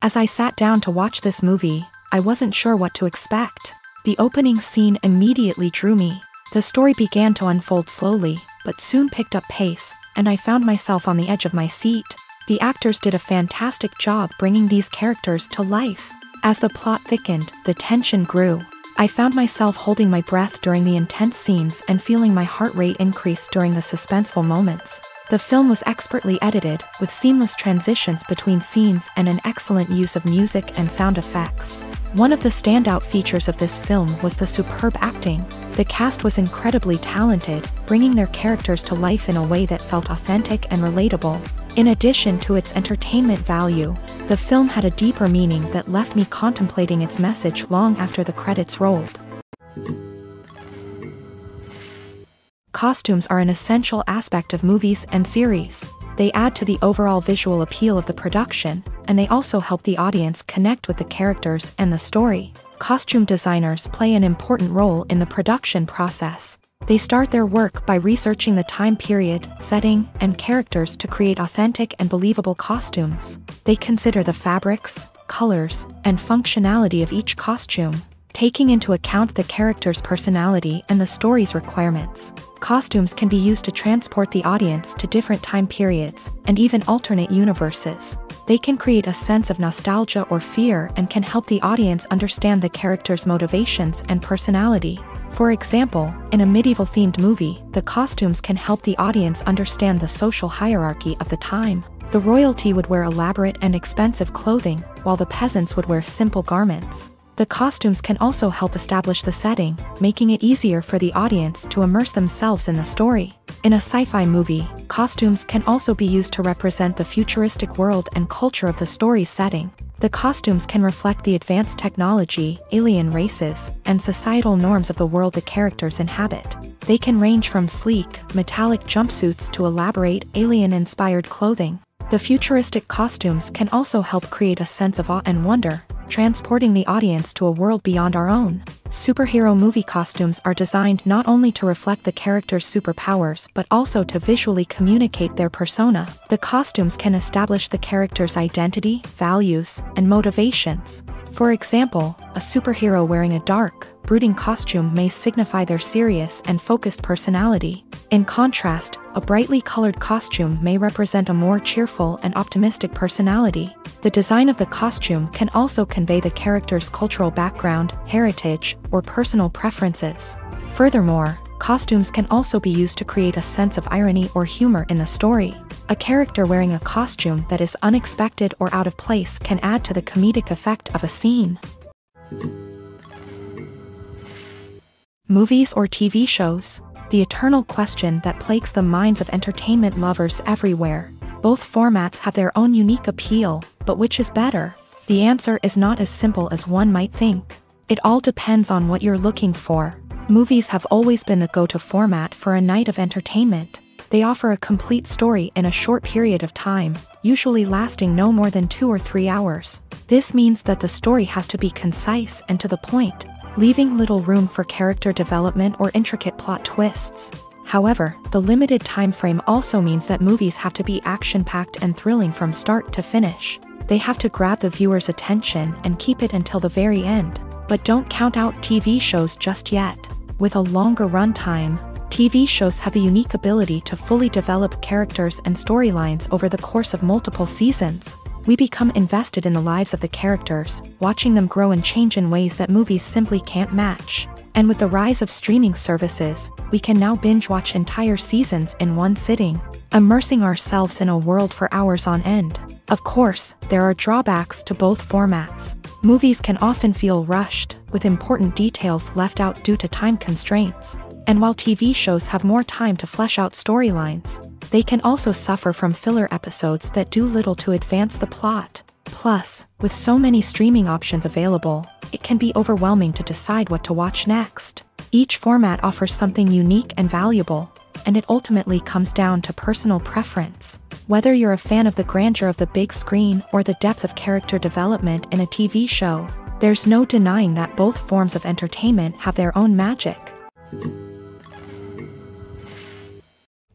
As I sat down to watch this movie, I wasn't sure what to expect. The opening scene immediately drew me. The story began to unfold slowly, but soon picked up pace, and I found myself on the edge of my seat. The actors did a fantastic job bringing these characters to life. As the plot thickened, the tension grew. I found myself holding my breath during the intense scenes and feeling my heart rate increase during the suspenseful moments. The film was expertly edited, with seamless transitions between scenes and an excellent use of music and sound effects. One of the standout features of this film was the superb acting. The cast was incredibly talented, bringing their characters to life in a way that felt authentic and relatable. In addition to its entertainment value, the film had a deeper meaning that left me contemplating its message long after the credits rolled. Costumes are an essential aspect of movies and series. They add to the overall visual appeal of the production, and they also help the audience connect with the characters and the story. Costume designers play an important role in the production process. They start their work by researching the time period, setting, and characters to create authentic and believable costumes. They consider the fabrics, colors, and functionality of each costume, taking into account the character's personality and the story's requirements. Costumes can be used to transport the audience to different time periods and even alternate universes. They can create a sense of nostalgia or fear and can help the audience understand the character's motivations and personality. For example, in a medieval-themed movie, the costumes can help the audience understand the social hierarchy of the time. The royalty would wear elaborate and expensive clothing, while the peasants would wear simple garments. The costumes can also help establish the setting, making it easier for the audience to immerse themselves in the story. In a sci-fi movie, costumes can also be used to represent the futuristic world and culture of the story's setting. The costumes can reflect the advanced technology, alien races, and societal norms of the world the characters inhabit. They can range from sleek, metallic jumpsuits to elaborate, alien-inspired clothing. The futuristic costumes can also help create a sense of awe and wonder, transporting the audience to a world beyond our own. Superhero movie costumes are designed not only to reflect the character's superpowers but also to visually communicate their persona. The costumes can establish the character's identity, values, and motivations. For example, a superhero wearing a dark, brooding costume may signify their serious and focused personality. In contrast, a brightly colored costume may represent a more cheerful and optimistic personality. The design of the costume can also convey the character's cultural background, heritage, or personal preferences. Furthermore, costumes can also be used to create a sense of irony or humor in the story. A character wearing a costume that is unexpected or out of place can add to the comedic effect of a scene. Movies or TV shows? The eternal question that plagues the minds of entertainment lovers everywhere. Both formats have their own unique appeal, but which is better? The answer is not as simple as one might think. It all depends on what you're looking for. Movies have always been the go-to format for a night of entertainment. They offer a complete story in a short period of time, usually lasting no more than 2 or 3 hours. This means that the story has to be concise and to the point, leaving little room for character development or intricate plot twists. However, the limited time frame also means that movies have to be action-packed and thrilling from start to finish. They have to grab the viewer's attention and keep it until the very end. But don't count out TV shows just yet. With a longer runtime, TV shows have the unique ability to fully develop characters and storylines over the course of multiple seasons. We become invested in the lives of the characters, watching them grow and change in ways that movies simply can't match. And with the rise of streaming services, we can now binge-watch entire seasons in one sitting, immersing ourselves in a world for hours on end. Of course, there are drawbacks to both formats. Movies can often feel rushed, with important details left out due to time constraints. And while TV shows have more time to flesh out storylines, they can also suffer from filler episodes that do little to advance the plot. Plus, with so many streaming options available, it can be overwhelming to decide what to watch next. Each format offers something unique and valuable, and it ultimately comes down to personal preference. Whether you're a fan of the grandeur of the big screen or the depth of character development in a TV show, there's no denying that both forms of entertainment have their own magic.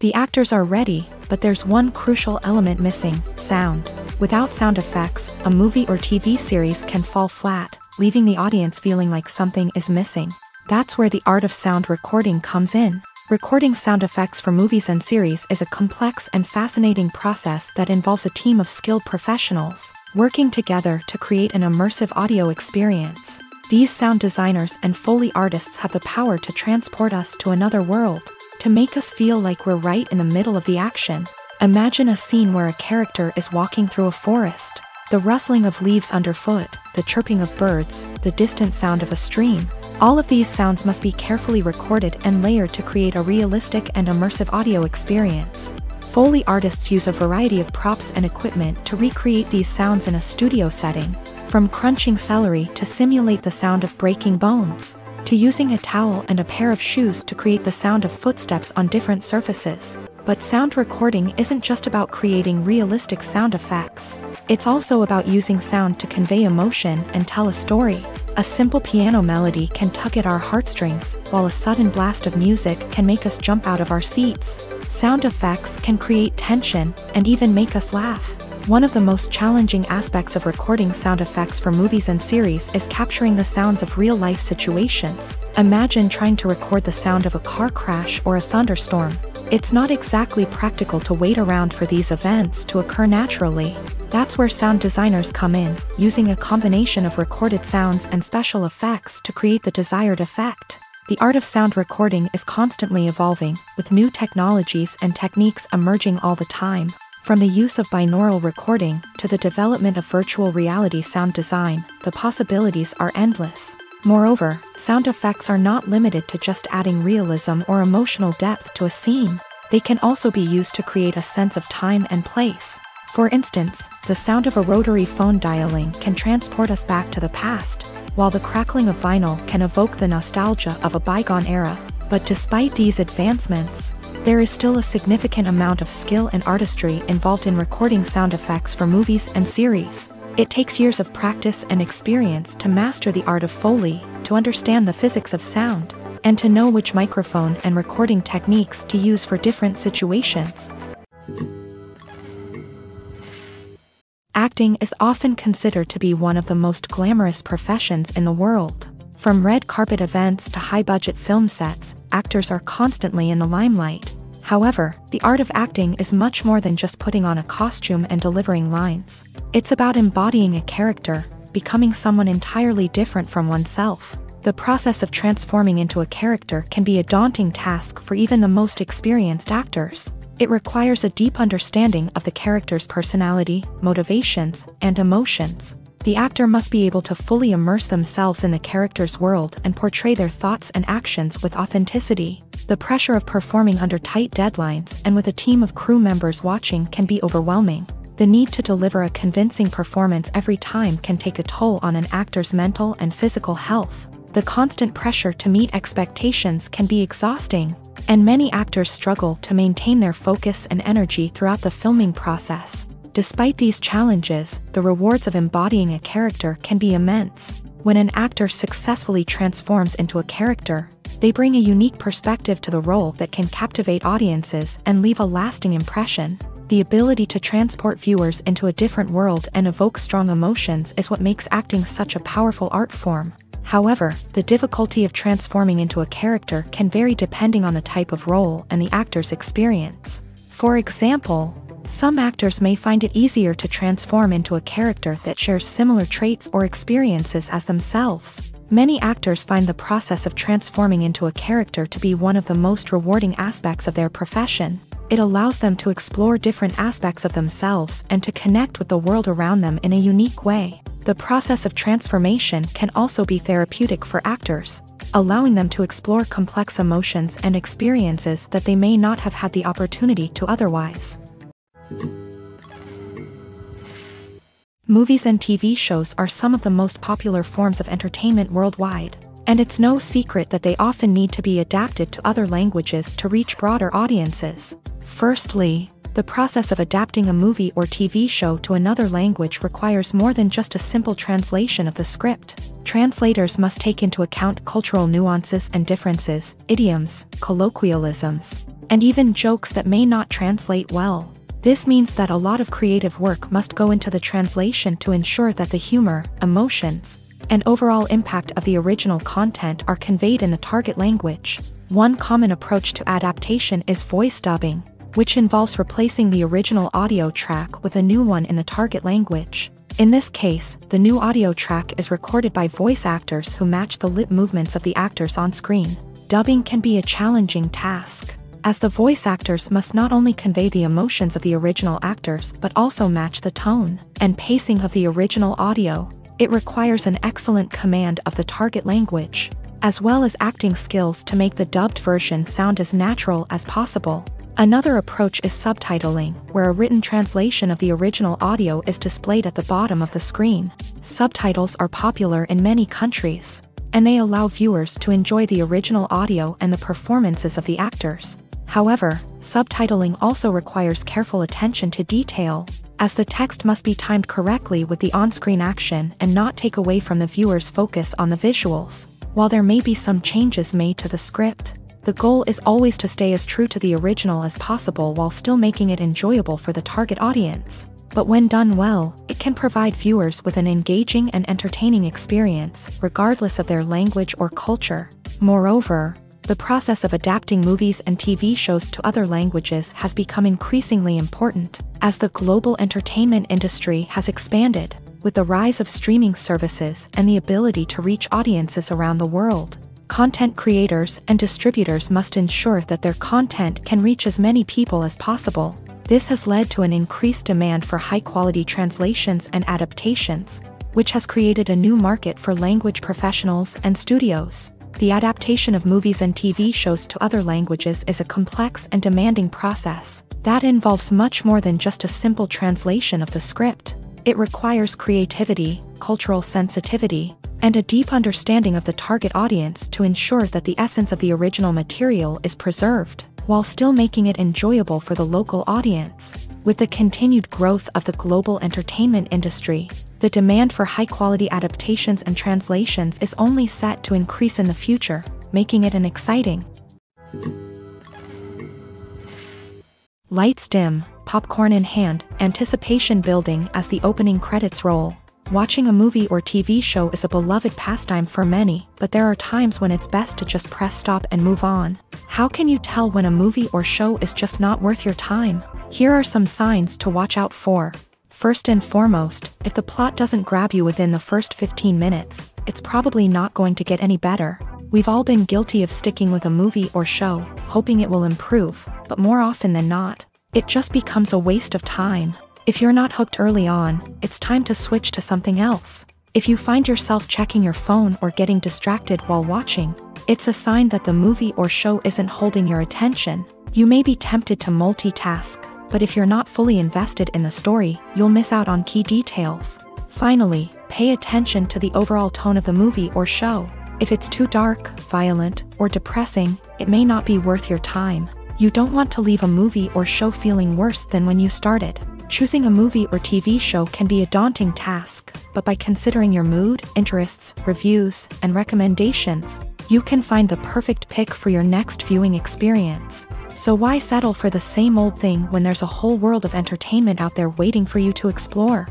The actors are ready, but there's one crucial element missing: sound. Without sound effects, a movie or TV series can fall flat, leaving the audience feeling like something is missing. That's where the art of sound recording comes in. Recording sound effects for movies and series is a complex and fascinating process that involves a team of skilled professionals working together to create an immersive audio experience. These sound designers and Foley artists have the power to transport us to another world, to make us feel like we're right in the middle of the action. Imagine a scene where a character is walking through a forest. The rustling of leaves underfoot, the chirping of birds, the distant sound of a stream. All of these sounds must be carefully recorded and layered to create a realistic and immersive audio experience. Foley artists use a variety of props and equipment to recreate these sounds in a studio setting, from crunching celery to simulate the sound of breaking bones, to using a towel and a pair of shoes to create the sound of footsteps on different surfaces. But sound recording isn't just about creating realistic sound effects. It's also about using sound to convey emotion and tell a story. A simple piano melody can tug at our heartstrings, while a sudden blast of music can make us jump out of our seats. Sound effects can create tension and even make us laugh. One of the most challenging aspects of recording sound effects for movies and series is capturing the sounds of real-life situations. Imagine trying to record the sound of a car crash or a thunderstorm. It's not exactly practical to wait around for these events to occur naturally. That's where sound designers come in, using a combination of recorded sounds and special effects to create the desired effect. The art of sound recording is constantly evolving, with new technologies and techniques emerging all the time. From the use of binaural recording to the development of virtual reality sound design, the possibilities are endless. Moreover, sound effects are not limited to just adding realism or emotional depth to a scene. They can also be used to create a sense of time and place. For instance, the sound of a rotary phone dialing can transport us back to the past, while the crackling of vinyl can evoke the nostalgia of a bygone era. But despite these advancements, there is still a significant amount of skill and artistry involved in recording sound effects for movies and series. It takes years of practice and experience to master the art of Foley, to understand the physics of sound, and to know which microphone and recording techniques to use for different situations. Acting is often considered to be one of the most glamorous professions in the world. From red carpet events to high-budget film sets, actors are constantly in the limelight. However, the art of acting is much more than just putting on a costume and delivering lines. It's about embodying a character, becoming someone entirely different from oneself. The process of transforming into a character can be a daunting task for even the most experienced actors. It requires a deep understanding of the character's personality, motivations, and emotions. The actor must be able to fully immerse themselves in the character's world and portray their thoughts and actions with authenticity. The pressure of performing under tight deadlines and with a team of crew members watching can be overwhelming. The need to deliver a convincing performance every time can take a toll on an actor's mental and physical health. The constant pressure to meet expectations can be exhausting, and many actors struggle to maintain their focus and energy throughout the filming process. Despite these challenges, the rewards of embodying a character can be immense. When an actor successfully transforms into a character, they bring a unique perspective to the role that can captivate audiences and leave a lasting impression. The ability to transport viewers into a different world and evoke strong emotions is what makes acting such a powerful art form. However, the difficulty of transforming into a character can vary depending on the type of role and the actor's experience. For example, some actors may find it easier to transform into a character that shares similar traits or experiences as themselves. Many actors find the process of transforming into a character to be one of the most rewarding aspects of their profession. It allows them to explore different aspects of themselves and to connect with the world around them in a unique way. The process of transformation can also be therapeutic for actors, allowing them to explore complex emotions and experiences that they may not have had the opportunity to otherwise. Movies and TV shows are some of the most popular forms of entertainment worldwide, and it's no secret that they often need to be adapted to other languages to reach broader audiences. Firstly, the process of adapting a movie or TV show to another language requires more than just a simple translation of the script. Translators must take into account cultural nuances and differences, idioms, colloquialisms, and even jokes that may not translate well. This means that a lot of creative work must go into the translation to ensure that the humor, emotions, and overall impact of the original content are conveyed in the target language. One common approach to adaptation is voice dubbing, which involves replacing the original audio track with a new one in the target language. In this case, the new audio track is recorded by voice actors who match the lip movements of the actors on screen. Dubbing can be a challenging task, as the voice actors must not only convey the emotions of the original actors but also match the tone and pacing of the original audio. It requires an excellent command of the target language, as well as acting skills to make the dubbed version sound as natural as possible. Another approach is subtitling, where a written translation of the original audio is displayed at the bottom of the screen. Subtitles are popular in many countries, and they allow viewers to enjoy the original audio and the performances of the actors. However, subtitling also requires careful attention to detail, as the text must be timed correctly with the on-screen action and not take away from the viewer's focus on the visuals. While there may be some changes made to the script, the goal is always to stay as true to the original as possible while still making it enjoyable for the target audience. But when done well, it can provide viewers with an engaging and entertaining experience, regardless of their language or culture. Moreover, the process of adapting movies and TV shows to other languages has become increasingly important, as the global entertainment industry has expanded, with the rise of streaming services and the ability to reach audiences around the world. Content creators and distributors must ensure that their content can reach as many people as possible. This has led to an increased demand for high-quality translations and adaptations, which has created a new market for language professionals and studios. The adaptation of movies and TV shows to other languages is a complex and demanding process that involves much more than just a simple translation of the script. It requires creativity, cultural sensitivity, and a deep understanding of the target audience to ensure that the essence of the original material is preserved, while still making it enjoyable for the local audience. With the continued growth of the global entertainment industry, the demand for high-quality adaptations and translations is only set to increase in the future, making it an exciting. Lights dim, popcorn in hand, anticipation building as the opening credits roll. Watching a movie or TV show is a beloved pastime for many, but there are times when it's best to just press stop and move on. How can you tell when a movie or show is just not worth your time? Here are some signs to watch out for. First and foremost, if the plot doesn't grab you within the first 15 minutes, it's probably not going to get any better. We've all been guilty of sticking with a movie or show, hoping it will improve, but more often than not, it just becomes a waste of time. If you're not hooked early on, it's time to switch to something else. If you find yourself checking your phone or getting distracted while watching, it's a sign that the movie or show isn't holding your attention. You may be tempted to multitask, but if you're not fully invested in the story, you'll miss out on key details. Finally, pay attention to the overall tone of the movie or show. If it's too dark, violent, or depressing, it may not be worth your time. You don't want to leave a movie or show feeling worse than when you started. Choosing a movie or TV show can be a daunting task, but by considering your mood, interests, reviews, and recommendations, you can find the perfect pick for your next viewing experience. So why settle for the same old thing when there's a whole world of entertainment out there waiting for you to explore?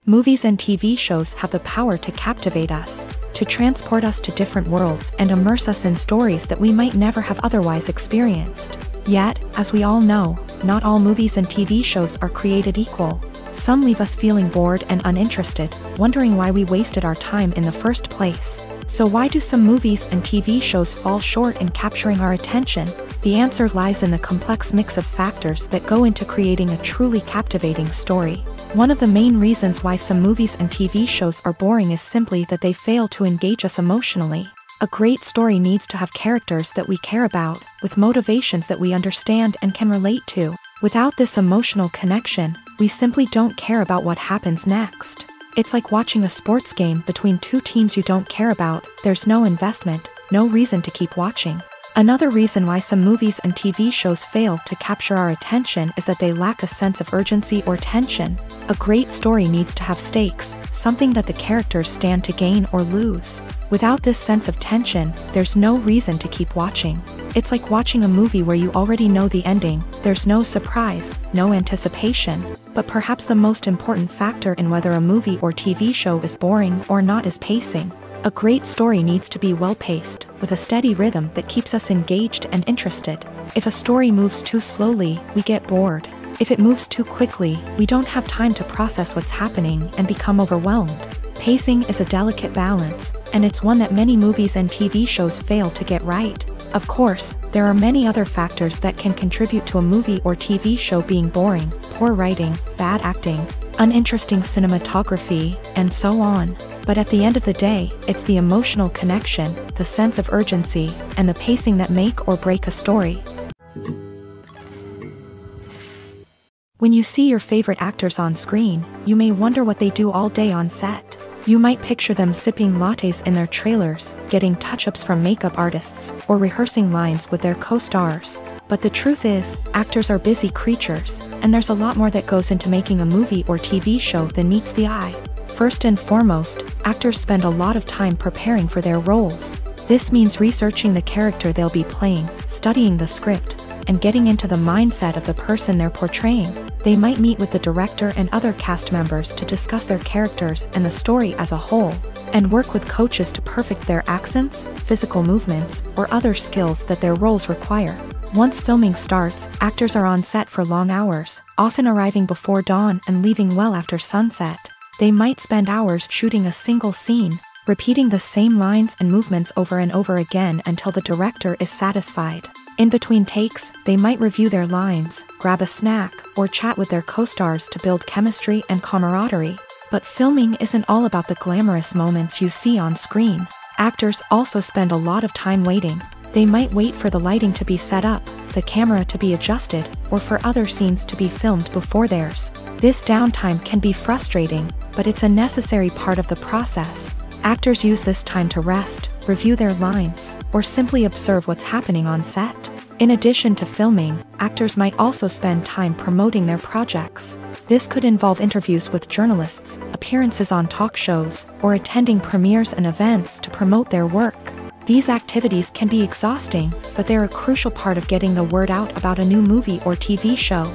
Movies and TV shows have the power to captivate us, to transport us to different worlds and immerse us in stories that we might never have otherwise experienced. Yet, as we all know, not all movies and TV shows are created equal. Some leave us feeling bored and uninterested, wondering why we wasted our time in the first place. So why do some movies and TV shows fall short in capturing our attention? The answer lies in the complex mix of factors that go into creating a truly captivating story. One of the main reasons why some movies and TV shows are boring is simply that they fail to engage us emotionally. A great story needs to have characters that we care about, with motivations that we understand and can relate to. Without this emotional connection, we simply don't care about what happens next. It's like watching a sports game between two teams you don't care about. There's no investment, no reason to keep watching. Another reason why some movies and TV shows fail to capture our attention is that they lack a sense of urgency or tension. A great story needs to have stakes, something that the characters stand to gain or lose. Without this sense of tension, there's no reason to keep watching. It's like watching a movie where you already know the ending, there's no surprise, no anticipation. But perhaps the most important factor in whether a movie or TV show is boring or not is pacing. A great story needs to be well-paced, with a steady rhythm that keeps us engaged and interested. If a story moves too slowly, we get bored. If it moves too quickly, we don't have time to process what's happening and become overwhelmed. Pacing is a delicate balance, and it's one that many movies and TV shows fail to get right. Of course, there are many other factors that can contribute to a movie or TV show being boring: poor writing, bad acting, uninteresting cinematography, and so on. But at the end of the day, it's the emotional connection, the sense of urgency, and the pacing that make or break a story. When you see your favorite actors on screen, you may wonder what they do all day on set. You might picture them sipping lattes in their trailers, getting touch-ups from makeup artists, or rehearsing lines with their co-stars. But the truth is, actors are busy creatures, and there's a lot more that goes into making a movie or TV show than meets the eye. First and foremost, actors spend a lot of time preparing for their roles. This means researching the character they'll be playing, studying the script, and getting into the mindset of the person they're portraying. They might meet with the director and other cast members to discuss their characters and the story as a whole, and work with coaches to perfect their accents, physical movements, or other skills that their roles require. Once filming starts, actors are on set for long hours, often arriving before dawn and leaving well after sunset. They might spend hours shooting a single scene, repeating the same lines and movements over and over again until the director is satisfied. In between takes, they might review their lines, grab a snack, or chat with their co-stars to build chemistry and camaraderie. But filming isn't all about the glamorous moments you see on screen. Actors also spend a lot of time waiting. They might wait for the lighting to be set up, the camera to be adjusted, or for other scenes to be filmed before theirs. This downtime can be frustrating, but it's a necessary part of the process. Actors use this time to rest, review their lines, or simply observe what's happening on set. In addition to filming, actors might also spend time promoting their projects. This could involve interviews with journalists, appearances on talk shows, or attending premieres and events to promote their work. These activities can be exhausting, but they're a crucial part of getting the word out about a new movie or TV show.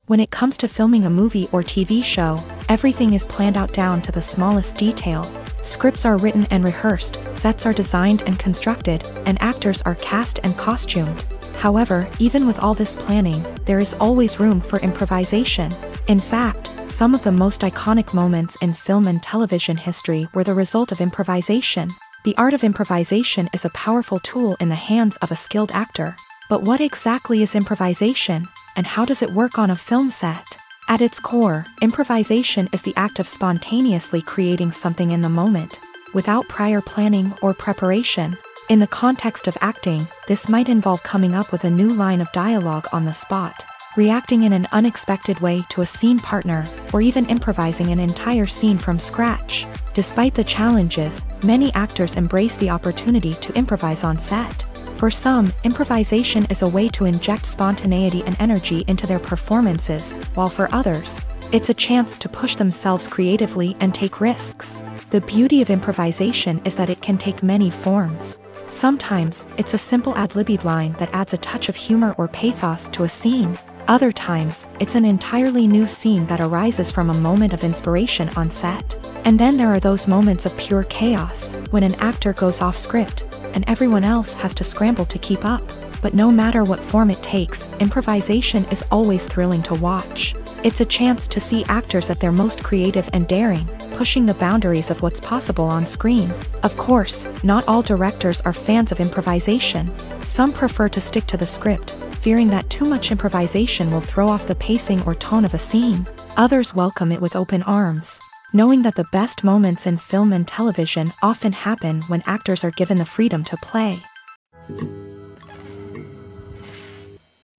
When it comes to filming a movie or TV show, everything is planned out down to the smallest detail. Scripts are written and rehearsed, sets are designed and constructed, and actors are cast and costumed. However, even with all this planning, there is always room for improvisation. In fact, some of the most iconic moments in film and television history were the result of improvisation. The art of improvisation is a powerful tool in the hands of a skilled actor. But what exactly is improvisation, and how does it work on a film set? At its core, improvisation is the act of spontaneously creating something in the moment, without prior planning or preparation. In the context of acting, this might involve coming up with a new line of dialogue on the spot, reacting in an unexpected way to a scene partner, or even improvising an entire scene from scratch. Despite the challenges, many actors embrace the opportunity to improvise on set. For some, improvisation is a way to inject spontaneity and energy into their performances, while for others, it's a chance to push themselves creatively and take risks. The beauty of improvisation is that it can take many forms. Sometimes, it's a simple ad-libbed line that adds a touch of humor or pathos to a scene. Other times, it's an entirely new scene that arises from a moment of inspiration on set. And then there are those moments of pure chaos, when an actor goes off script, and everyone else has to scramble to keep up. But no matter what form it takes, improvisation is always thrilling to watch. It's a chance to see actors at their most creative and daring, pushing the boundaries of what's possible on screen. Of course, not all directors are fans of improvisation. Some prefer to stick to the script, fearing that too much improvisation will throw off the pacing or tone of a scene. Others welcome it with open arms, knowing that the best moments in film and television often happen when actors are given the freedom to play.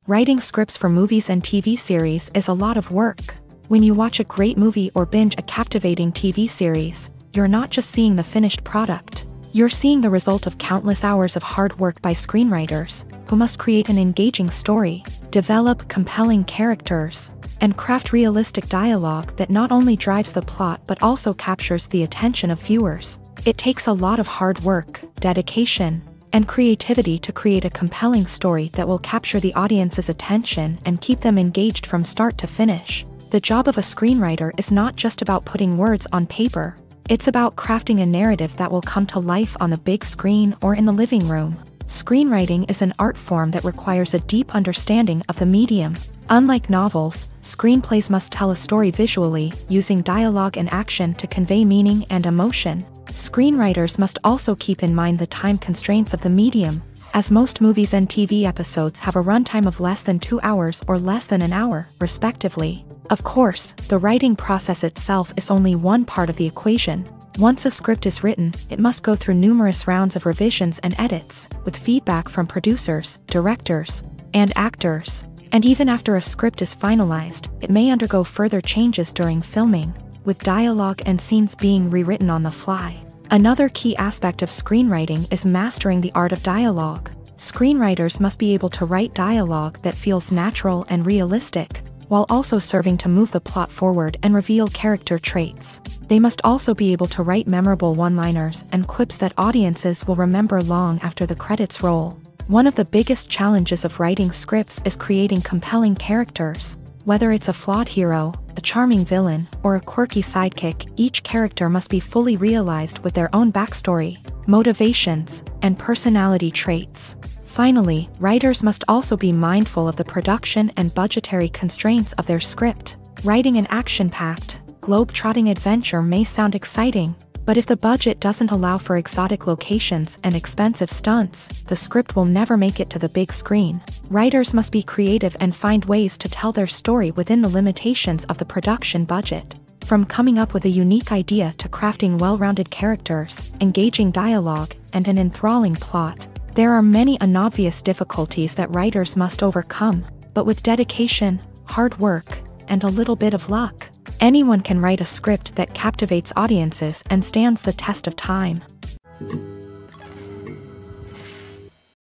Writing scripts for movies and TV series is a lot of work. When you watch a great movie or binge a captivating TV series, you're not just seeing the finished product. You're seeing the result of countless hours of hard work by screenwriters, who must create an engaging story, develop compelling characters, and craft realistic dialogue that not only drives the plot but also captures the attention of viewers. It takes a lot of hard work, dedication, and creativity to create a compelling story that will capture the audience's attention and keep them engaged from start to finish. The job of a screenwriter is not just about putting words on paper. It's about crafting a narrative that will come to life on the big screen or in the living room. Screenwriting is an art form that requires a deep understanding of the medium. Unlike novels, screenplays must tell a story visually, using dialogue and action to convey meaning and emotion. Screenwriters must also keep in mind the time constraints of the medium, as most movies and TV episodes have a runtime of less than 2 hours or less than an hour, respectively. Of course, the writing process itself is only one part of the equation. Once a script is written, it must go through numerous rounds of revisions and edits, with feedback from producers, directors, and actors. And even after a script is finalized, it may undergo further changes during filming, with dialogue and scenes being rewritten on the fly. Another key aspect of screenwriting is mastering the art of dialogue. Screenwriters must be able to write dialogue that feels natural and realistic, while also serving to move the plot forward and reveal character traits. They must also be able to write memorable one-liners and quips that audiences will remember long after the credits roll. One of the biggest challenges of writing scripts is creating compelling characters. Whether it's a flawed hero, a charming villain, or a quirky sidekick, each character must be fully realized with their own backstory, motivations, and personality traits. Finally, writers must also be mindful of the production and budgetary constraints of their script. Writing an action-packed, globe-trotting adventure may sound exciting, but if the budget doesn't allow for exotic locations and expensive stunts, the script will never make it to the big screen. Writers must be creative and find ways to tell their story within the limitations of the production budget. From coming up with a unique idea to crafting well-rounded characters, engaging dialogue, and an enthralling plot, there are many unobvious difficulties that writers must overcome, but with dedication, hard work, and a little bit of luck, anyone can write a script that captivates audiences and stands the test of time.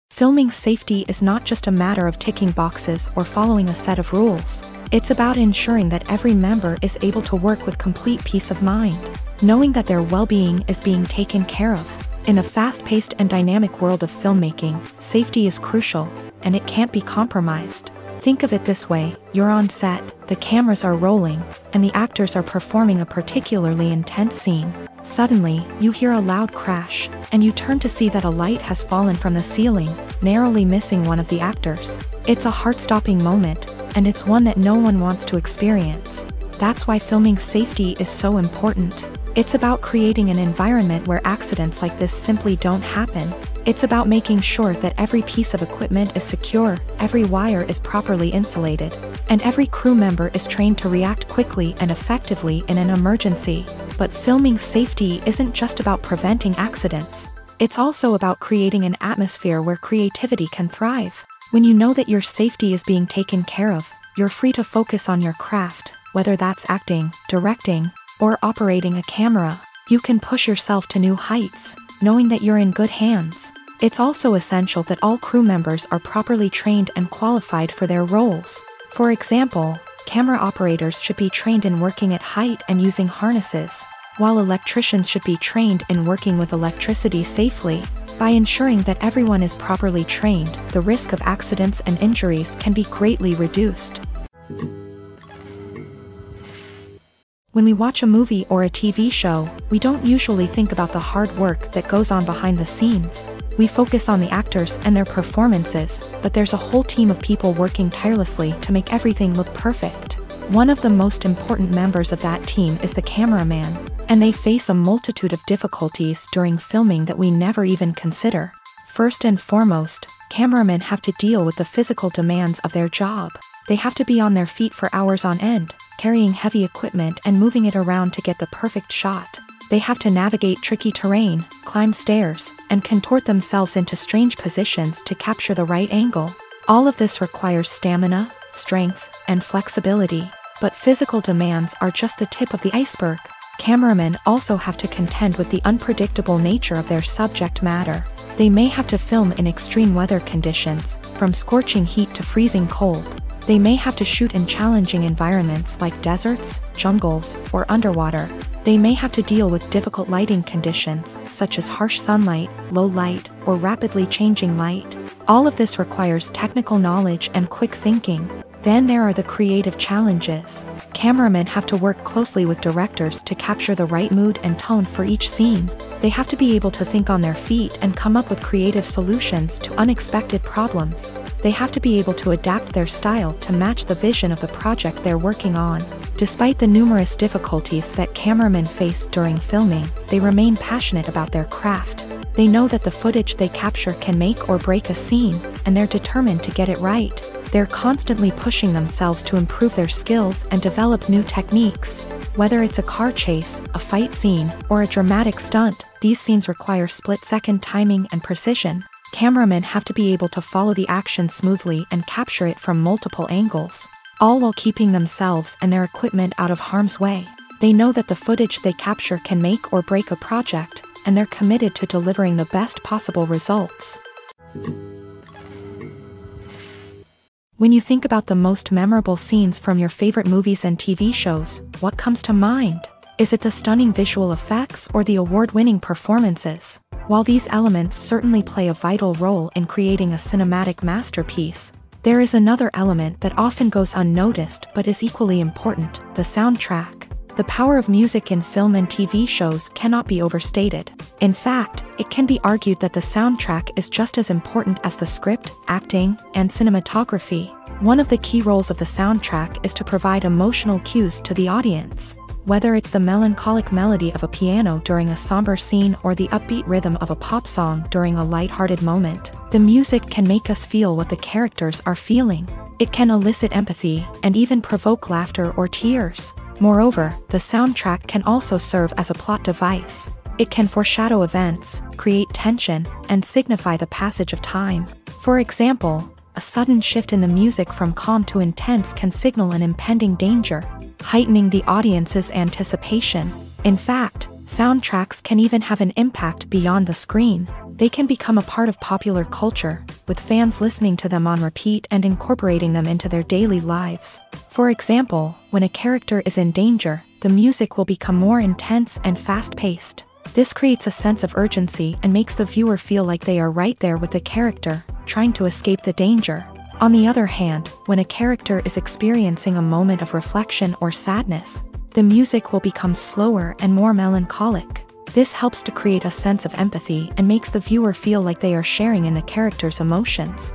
Filming safety is not just a matter of ticking boxes or following a set of rules. It's about ensuring that every member is able to work with complete peace of mind, knowing that their well-being is being taken care of. In a fast-paced and dynamic world of filmmaking, safety is crucial, and it can't be compromised. Think of it this way: you're on set, the cameras are rolling, and the actors are performing a particularly intense scene. Suddenly, you hear a loud crash, and you turn to see that a light has fallen from the ceiling, narrowly missing one of the actors. It's a heart-stopping moment, and it's one that no one wants to experience. That's why filming safety is so important. It's about creating an environment where accidents like this simply don't happen. It's about making sure that every piece of equipment is secure, every wire is properly insulated, and every crew member is trained to react quickly and effectively in an emergency. But filming safety isn't just about preventing accidents. It's also about creating an atmosphere where creativity can thrive. When you know that your safety is being taken care of, you're free to focus on your craft, whether that's acting, directing, or operating a camera. You can push yourself to new heights, knowing that you're in good hands. It's also essential that all crew members are properly trained and qualified for their roles. For example, camera operators should be trained in working at height and using harnesses, while electricians should be trained in working with electricity safely. By ensuring that everyone is properly trained, the risk of accidents and injuries can be greatly reduced. When we watch a movie or a TV show, we don't usually think about the hard work that goes on behind the scenes. We focus on the actors and their performances, but there's a whole team of people working tirelessly to make everything look perfect. One of the most important members of that team is the cameraman, and they face a multitude of difficulties during filming that we never even consider. First and foremost, cameramen have to deal with the physical demands of their job. They have to be on their feet for hours on end, carrying heavy equipment and moving it around to get the perfect shot. They have to navigate tricky terrain, climb stairs, and contort themselves into strange positions to capture the right angle. All of this requires stamina, strength, and flexibility. But physical demands are just the tip of the iceberg. Cameramen also have to contend with the unpredictable nature of their subject matter. They may have to film in extreme weather conditions, from scorching heat to freezing cold. They may have to shoot in challenging environments like deserts, jungles, or underwater. They may have to deal with difficult lighting conditions, such as harsh sunlight, low light, or rapidly changing light. All of this requires technical knowledge and quick thinking. Then there are the creative challenges. Cameramen have to work closely with directors to capture the right mood and tone for each scene. They have to be able to think on their feet and come up with creative solutions to unexpected problems. They have to be able to adapt their style to match the vision of the project they're working on. Despite the numerous difficulties that cameramen face during filming, they remain passionate about their craft. They know that the footage they capture can make or break a scene, and they're determined to get it right. They're constantly pushing themselves to improve their skills and develop new techniques. Whether it's a car chase, a fight scene, or a dramatic stunt, these scenes require split-second timing and precision. Cameramen have to be able to follow the action smoothly and capture it from multiple angles, all while keeping themselves and their equipment out of harm's way. They know that the footage they capture can make or break a project, and they're committed to delivering the best possible results. When you think about the most memorable scenes from your favorite movies and TV shows, what comes to mind? Is it the stunning visual effects or the award-winning performances? While these elements certainly play a vital role in creating a cinematic masterpiece, there is another element that often goes unnoticed but is equally important: the soundtrack. The power of music in film and TV shows cannot be overstated. In fact, it can be argued that the soundtrack is just as important as the script, acting, and cinematography. One of the key roles of the soundtrack is to provide emotional cues to the audience. Whether it's the melancholic melody of a piano during a somber scene or the upbeat rhythm of a pop song during a lighthearted moment, the music can make us feel what the characters are feeling. It can elicit empathy and even provoke laughter or tears. Moreover, the soundtrack can also serve as a plot device. It can foreshadow events, create tension, and signify the passage of time. For example, a sudden shift in the music from calm to intense can signal an impending danger, heightening the audience's anticipation. In fact, soundtracks can even have an impact beyond the screen. They can become a part of popular culture, with fans listening to them on repeat and incorporating them into their daily lives. For example, when a character is in danger, the music will become more intense and fast-paced. This creates a sense of urgency and makes the viewer feel like they are right there with the character, trying to escape the danger. On the other hand, when a character is experiencing a moment of reflection or sadness, the music will become slower and more melancholic. This helps to create a sense of empathy and makes the viewer feel like they are sharing in the character's emotions.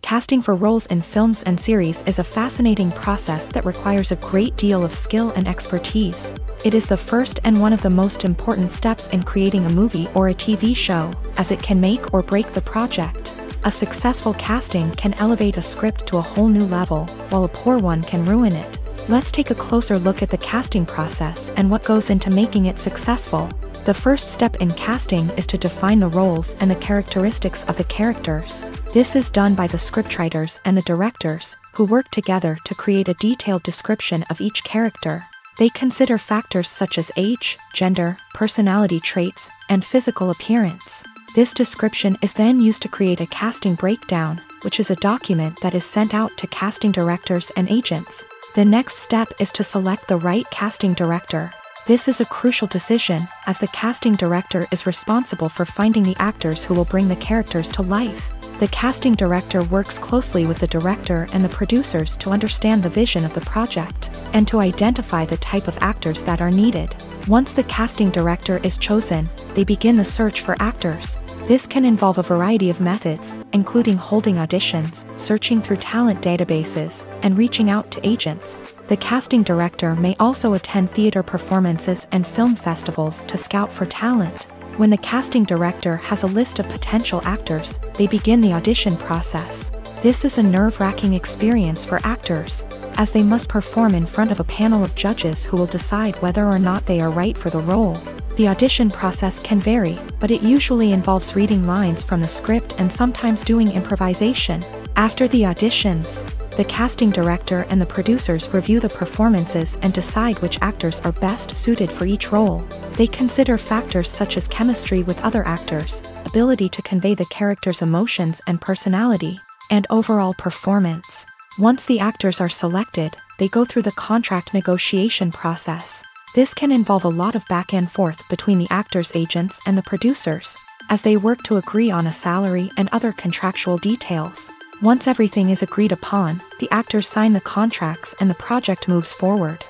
Casting for roles in films and series is a fascinating process that requires a great deal of skill and expertise. It is the first and one of the most important steps in creating a movie or a TV show, as it can make or break the project. A successful casting can elevate a script to a whole new level, while a poor one can ruin it. Let's take a closer look at the casting process and what goes into making it successful. The first step in casting is to define the roles and the characteristics of the characters. This is done by the scriptwriters and the directors, who work together to create a detailed description of each character. They consider factors such as age, gender, personality traits, and physical appearance. This description is then used to create a casting breakdown, which is a document that is sent out to casting directors and agents. The next step is to select the right casting director. This is a crucial decision, as the casting director is responsible for finding the actors who will bring the characters to life. The casting director works closely with the director and the producers to understand the vision of the project, and to identify the type of actors that are needed. Once the casting director is chosen, they begin the search for actors. This can involve a variety of methods, including holding auditions, searching through talent databases, and reaching out to agents. The casting director may also attend theater performances and film festivals to scout for talent. When the casting director has a list of potential actors, they begin the audition process. This is a nerve-wracking experience for actors, as they must perform in front of a panel of judges who will decide whether or not they are right for the role. The audition process can vary, but it usually involves reading lines from the script and sometimes doing improvisation. After the auditions, The casting director and the producers review the performances and decide which actors are best suited for each role. They consider factors such as chemistry with other actors, ability to convey the character's emotions and personality, and overall performance. Once the actors are selected, they go through the contract negotiation process. This can involve a lot of back and forth between the actors' agents and the producers, as they work to agree on a salary and other contractual details. Once everything is agreed upon, the actors sign the contracts and the project moves forward.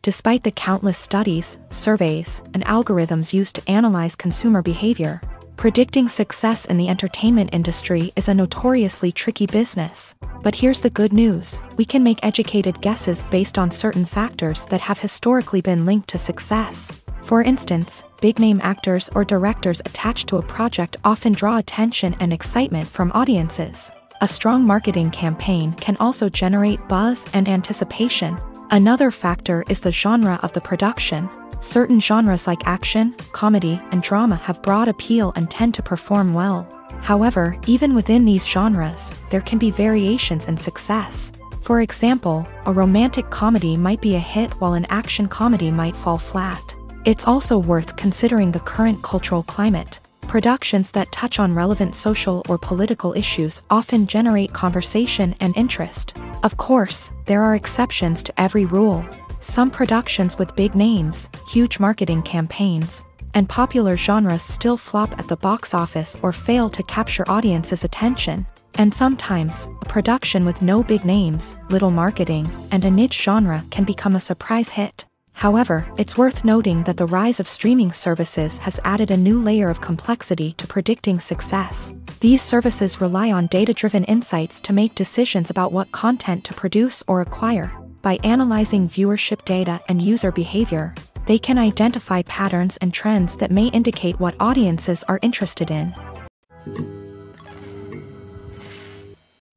Despite the countless studies, surveys, and algorithms used to analyze consumer behavior, predicting success in the entertainment industry is a notoriously tricky business. But here's the good news: we can make educated guesses based on certain factors that have historically been linked to success. For instance, big-name actors or directors attached to a project often draw attention and excitement from audiences. A strong marketing campaign can also generate buzz and anticipation. Another factor is the genre of the production. Certain genres like action, comedy, and drama have broad appeal and tend to perform well. However, even within these genres, there can be variations in success. For example, a romantic comedy might be a hit while an action comedy might fall flat. It's also worth considering the current cultural climate. Productions that touch on relevant social or political issues often generate conversation and interest. Of course, there are exceptions to every rule. Some productions with big names, huge marketing campaigns, and popular genres still flop at the box office or fail to capture audiences' attention. And sometimes, a production with no big names, little marketing, and a niche genre can become a surprise hit. However, it's worth noting that the rise of streaming services has added a new layer of complexity to predicting success. These services rely on data-driven insights to make decisions about what content to produce or acquire. By analyzing viewership data and user behavior, they can identify patterns and trends that may indicate what audiences are interested in.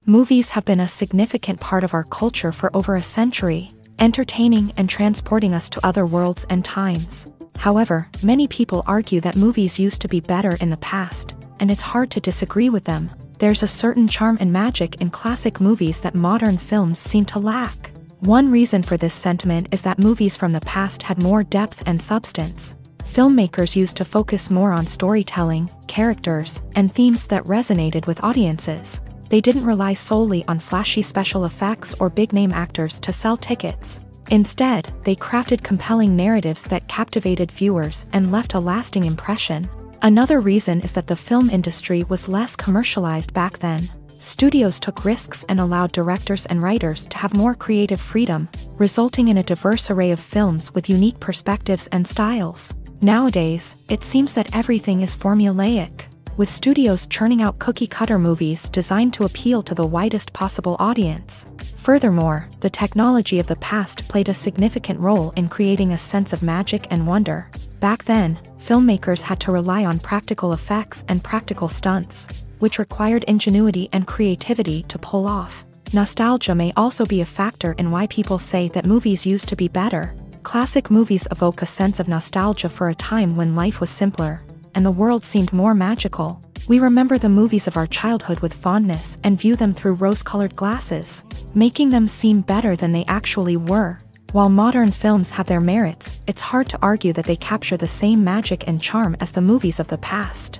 Movies have been a significant part of our culture for over a century, entertaining and transporting us to other worlds and times. However, many people argue that movies used to be better in the past, and it's hard to disagree with them. There's a certain charm and magic in classic movies that modern films seem to lack. One reason for this sentiment is that movies from the past had more depth and substance. Filmmakers used to focus more on storytelling, characters, and themes that resonated with audiences. They didn't rely solely on flashy special effects or big-name actors to sell tickets. Instead, they crafted compelling narratives that captivated viewers and left a lasting impression. Another reason is that the film industry was less commercialized back then. Studios took risks and allowed directors and writers to have more creative freedom, resulting in a diverse array of films with unique perspectives and styles. Nowadays, it seems that everything is formulaic, with studios churning out cookie-cutter movies designed to appeal to the widest possible audience. Furthermore, the technology of the past played a significant role in creating a sense of magic and wonder. Back then, filmmakers had to rely on practical effects and practical stunts, which required ingenuity and creativity to pull off. Nostalgia may also be a factor in why people say that movies used to be better. Classic movies evoke a sense of nostalgia for a time when life was simpler, and the world seemed more magical. We remember the movies of our childhood with fondness and view them through rose-colored glasses, making them seem better than they actually were. While modern films have their merits, it's hard to argue that they capture the same magic and charm as the movies of the past.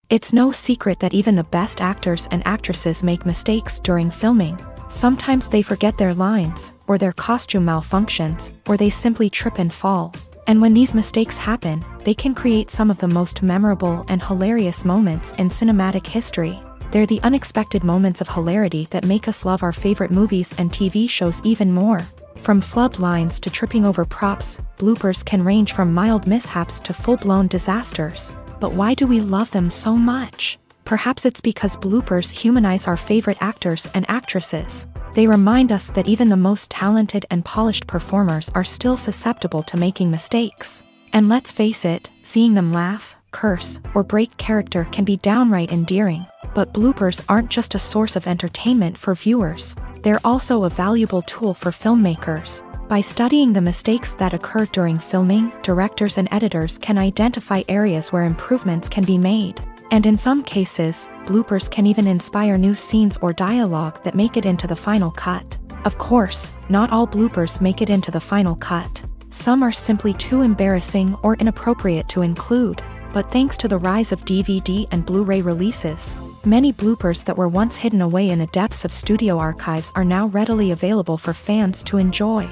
It's no secret that even the best actors and actresses make mistakes during filming. Sometimes they forget their lines, or their costume malfunctions, or they simply trip and fall. And when these mistakes happen, they can create some of the most memorable and hilarious moments in cinematic history. They're the unexpected moments of hilarity that make us love our favorite movies and TV shows even more. From flubbed lines to tripping over props, bloopers can range from mild mishaps to full-blown disasters. But why do we love them so much? Perhaps it's because bloopers humanize our favorite actors and actresses. They remind us that even the most talented and polished performers are still susceptible to making mistakes. And let's face it, seeing them laugh, curse, or break character can be downright endearing. But bloopers aren't just a source of entertainment for viewers. They're also a valuable tool for filmmakers. By studying the mistakes that occur during filming, directors and editors can identify areas where improvements can be made. And in some cases, bloopers can even inspire new scenes or dialogue that make it into the final cut. Of course, not all bloopers make it into the final cut. Some are simply too embarrassing or inappropriate to include. But thanks to the rise of DVD and Blu-ray releases, many bloopers that were once hidden away in the depths of studio archives are now readily available for fans to enjoy.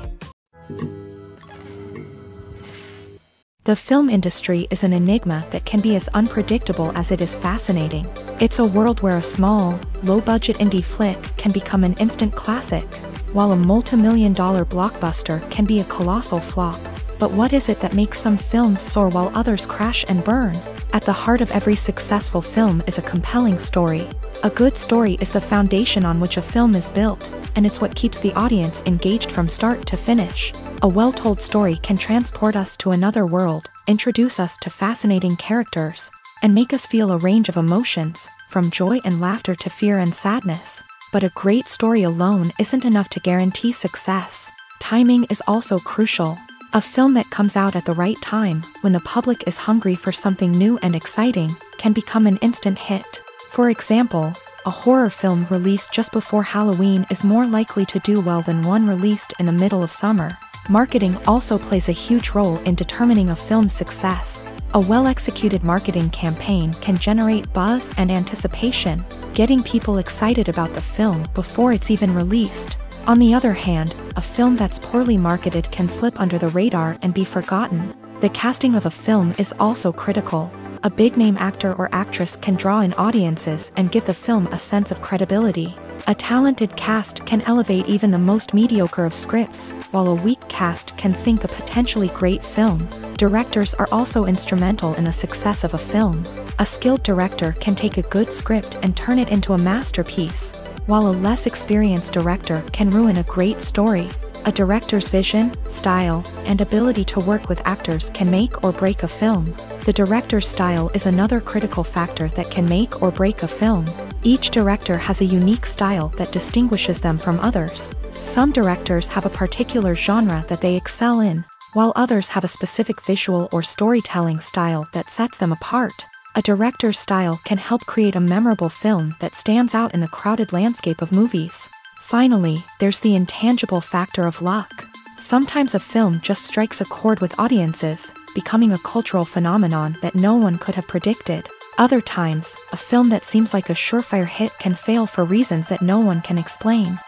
The film industry is an enigma that can be as unpredictable as it is fascinating. It's a world where a small, low-budget indie flick can become an instant classic, while a multi-million-dollar blockbuster can be a colossal flop. But what is it that makes some films soar while others crash and burn? At the heart of every successful film is a compelling story. A good story is the foundation on which a film is built, and it's what keeps the audience engaged from start to finish. A well-told story can transport us to another world, introduce us to fascinating characters, and make us feel a range of emotions, from joy and laughter to fear and sadness. But a great story alone isn't enough to guarantee success. Timing is also crucial. A film that comes out at the right time, when the public is hungry for something new and exciting, can become an instant hit. For example, a horror film released just before Halloween is more likely to do well than one released in the middle of summer. Marketing also plays a huge role in determining a film's success. A well-executed marketing campaign can generate buzz and anticipation, getting people excited about the film before it's even released. On the other hand, a film that's poorly marketed can slip under the radar and be forgotten. The casting of a film is also critical. A big-name actor or actress can draw in audiences and give the film a sense of credibility. A talented cast can elevate even the most mediocre of scripts, while a weak cast can sink a potentially great film. Directors are also instrumental in the success of a film. A skilled director can take a good script and turn it into a masterpiece, while a less experienced director can ruin a great story. A director's vision, style, and ability to work with actors can make or break a film. The director's style is another critical factor that can make or break a film. Each director has a unique style that distinguishes them from others. Some directors have a particular genre that they excel in, while others have a specific visual or storytelling style that sets them apart. A director's style can help create a memorable film that stands out in the crowded landscape of movies. Finally, there's the intangible factor of luck. Sometimes a film just strikes a chord with audiences, becoming a cultural phenomenon that no one could have predicted. Other times, a film that seems like a surefire hit can fail for reasons that no one can explain.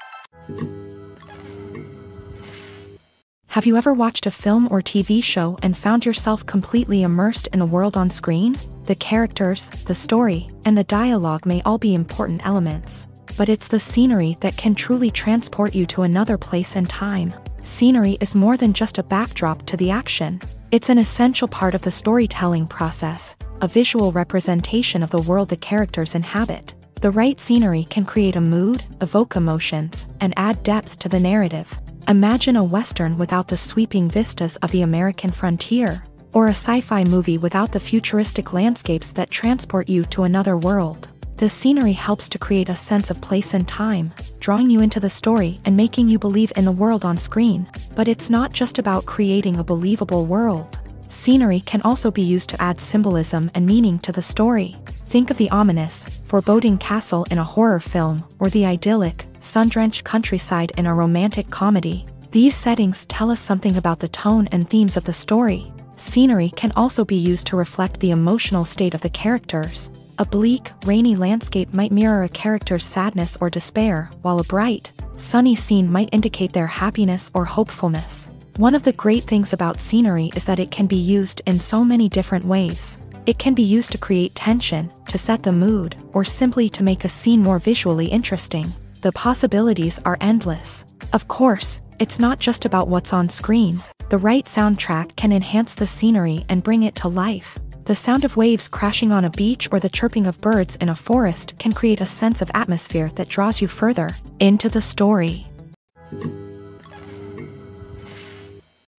Have you ever watched a film or TV show and found yourself completely immersed in the world on screen? The characters, the story, and the dialogue may all be important elements, but it's the scenery that can truly transport you to another place and time. Scenery is more than just a backdrop to the action. It's an essential part of the storytelling process, a visual representation of the world the characters inhabit. The right scenery can create a mood, evoke emotions, and add depth to the narrative. Imagine a Western without the sweeping vistas of the American frontier, or a sci-fi movie without the futuristic landscapes that transport you to another world. The scenery helps to create a sense of place and time, drawing you into the story and making you believe in the world on screen. But it's not just about creating a believable world. Scenery can also be used to add symbolism and meaning to the story. Think of the ominous, foreboding castle in a horror film, or the idyllic, sun-drenched countryside in a romantic comedy. These settings tell us something about the tone and themes of the story. Scenery can also be used to reflect the emotional state of the characters. A bleak, rainy landscape might mirror a character's sadness or despair, while a bright, sunny scene might indicate their happiness or hopefulness. One of the great things about scenery is that it can be used in so many different ways. It can be used to create tension, to set the mood, or simply to make a scene more visually interesting. The possibilities are endless. Of course, it's not just about what's on screen. The right soundtrack can enhance the scenery and bring it to life. The sound of waves crashing on a beach or the chirping of birds in a forest can create a sense of atmosphere that draws you further into the story.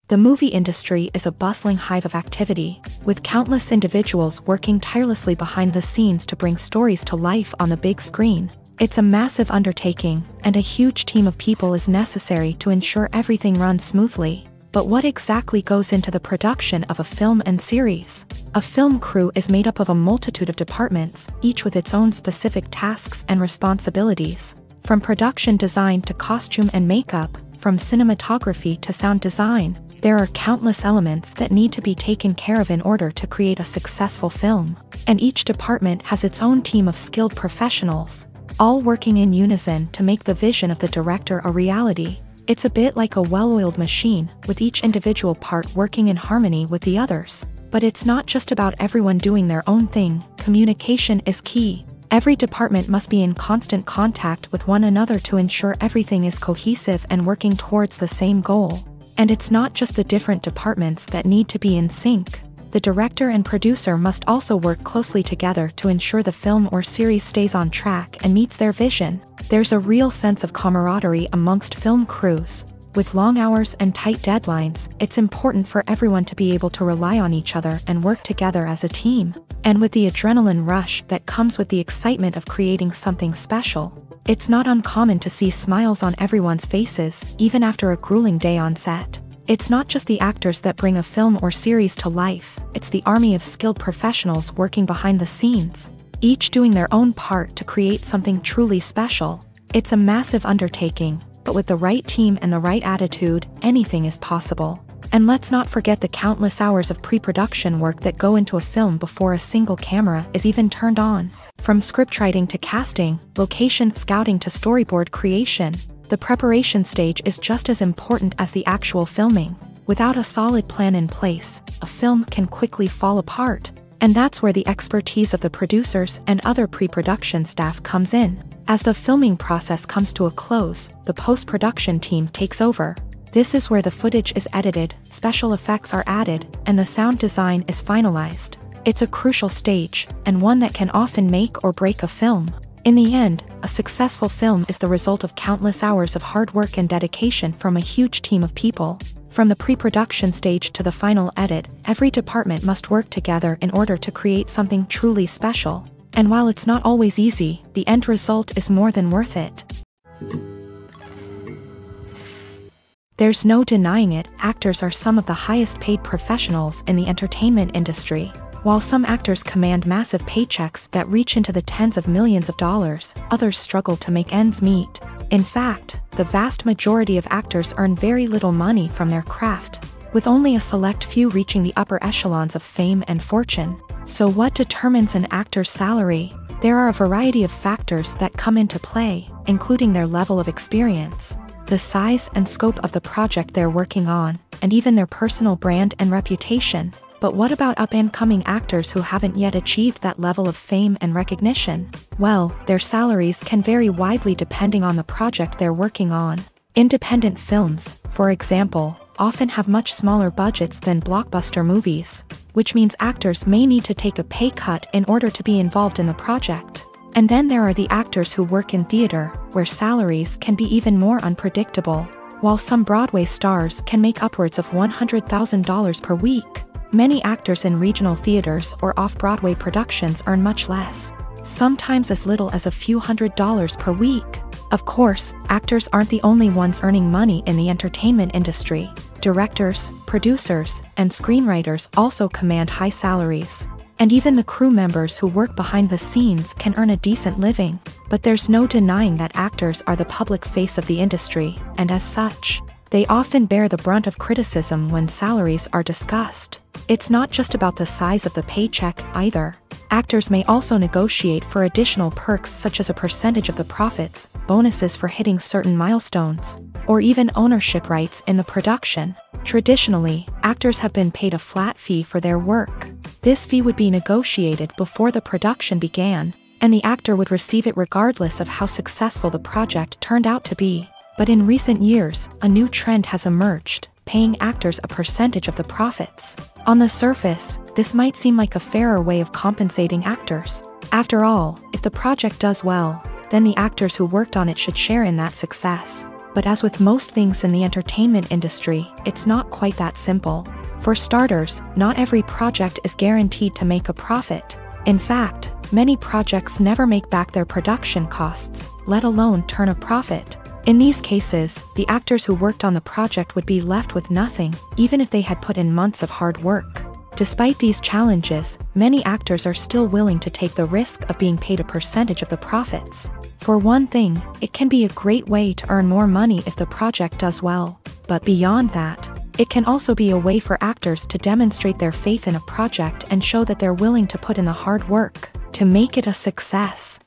The movie industry is a bustling hive of activity, with countless individuals working tirelessly behind the scenes to bring stories to life on the big screen. It's a massive undertaking, and a huge team of people is necessary to ensure everything runs smoothly. But what exactly goes into the production of a film and series? A film crew is made up of a multitude of departments, each with its own specific tasks and responsibilities. From production design to costume and makeup, from cinematography to sound design, there are countless elements that need to be taken care of in order to create a successful film. And each department has its own team of skilled professionals, all working in unison to make the vision of the director a reality. It's a bit like a well-oiled machine, with each individual part working in harmony with the others. But it's not just about everyone doing their own thing. Communication is key. Every department must be in constant contact with one another to ensure everything is cohesive and working towards the same goal. And it's not just the different departments that need to be in sync. The director and producer must also work closely together to ensure the film or series stays on track and meets their vision. There's a real sense of camaraderie amongst film crews. With long hours and tight deadlines, it's important for everyone to be able to rely on each other and work together as a team. And with the adrenaline rush that comes with the excitement of creating something special, it's not uncommon to see smiles on everyone's faces, even after a grueling day on set. It's not just the actors that bring a film or series to life, it's the army of skilled professionals working behind the scenes, each doing their own part to create something truly special. It's a massive undertaking, but with the right team and the right attitude, anything is possible. And let's not forget the countless hours of pre-production work that go into a film before a single camera is even turned on. From scriptwriting to casting, location scouting to storyboard creation, the preparation stage is just as important as the actual filming. Without a solid plan in place, a film can quickly fall apart. And that's where the expertise of the producers and other pre-production staff comes in. As the filming process comes to a close, the post-production team takes over. This is where the footage is edited, special effects are added, and the sound design is finalized. It's a crucial stage, and one that can often make or break a film. In the end, a successful film is the result of countless hours of hard work and dedication from a huge team of people. From the pre-production stage to the final edit, every department must work together in order to create something truly special. And while it's not always easy, the end result is more than worth it. There's no denying it, actors are some of the highest paid professionals in the entertainment industry. While some actors command massive paychecks that reach into the tens of millions of dollars, others struggle to make ends meet. In fact, the vast majority of actors earn very little money from their craft, with only a select few reaching the upper echelons of fame and fortune. So what determines an actor's salary? There are a variety of factors that come into play, including their level of experience, the size and scope of the project they're working on, and even their personal brand and reputation. But what about up-and-coming actors who haven't yet achieved that level of fame and recognition? Well, their salaries can vary widely depending on the project they're working on. Independent films, for example, often have much smaller budgets than blockbuster movies, which means actors may need to take a pay cut in order to be involved in the project. And then there are the actors who work in theater, where salaries can be even more unpredictable. While some Broadway stars can make upwards of $100,000 per week, many actors in regional theaters or off-Broadway productions earn much less, sometimes as little as a few $100s per week. Of course, actors aren't the only ones earning money in the entertainment industry. Directors, producers, and screenwriters also command high salaries. And even the crew members who work behind the scenes can earn a decent living. But there's no denying that actors are the public face of the industry, and as such, they often bear the brunt of criticism when salaries are discussed. It's not just about the size of the paycheck, either. Actors may also negotiate for additional perks such as a percentage of the profits, bonuses for hitting certain milestones, or even ownership rights in the production. Traditionally, actors have been paid a flat fee for their work. This fee would be negotiated before the production began, and the actor would receive it regardless of how successful the project turned out to be. But in recent years, a new trend has emerged, paying actors a percentage of the profits. On the surface, this might seem like a fairer way of compensating actors. After all, if the project does well, then the actors who worked on it should share in that success. But as with most things in the entertainment industry, it's not quite that simple. For starters, not every project is guaranteed to make a profit. In fact, many projects never make back their production costs, let alone turn a profit. In these cases, the actors who worked on the project would be left with nothing, even if they had put in months of hard work. Despite these challenges, many actors are still willing to take the risk of being paid a percentage of the profits. For one thing, it can be a great way to earn more money if the project does well. But beyond that, it can also be a way for actors to demonstrate their faith in a project and show that they're willing to put in the hard work to make it a success.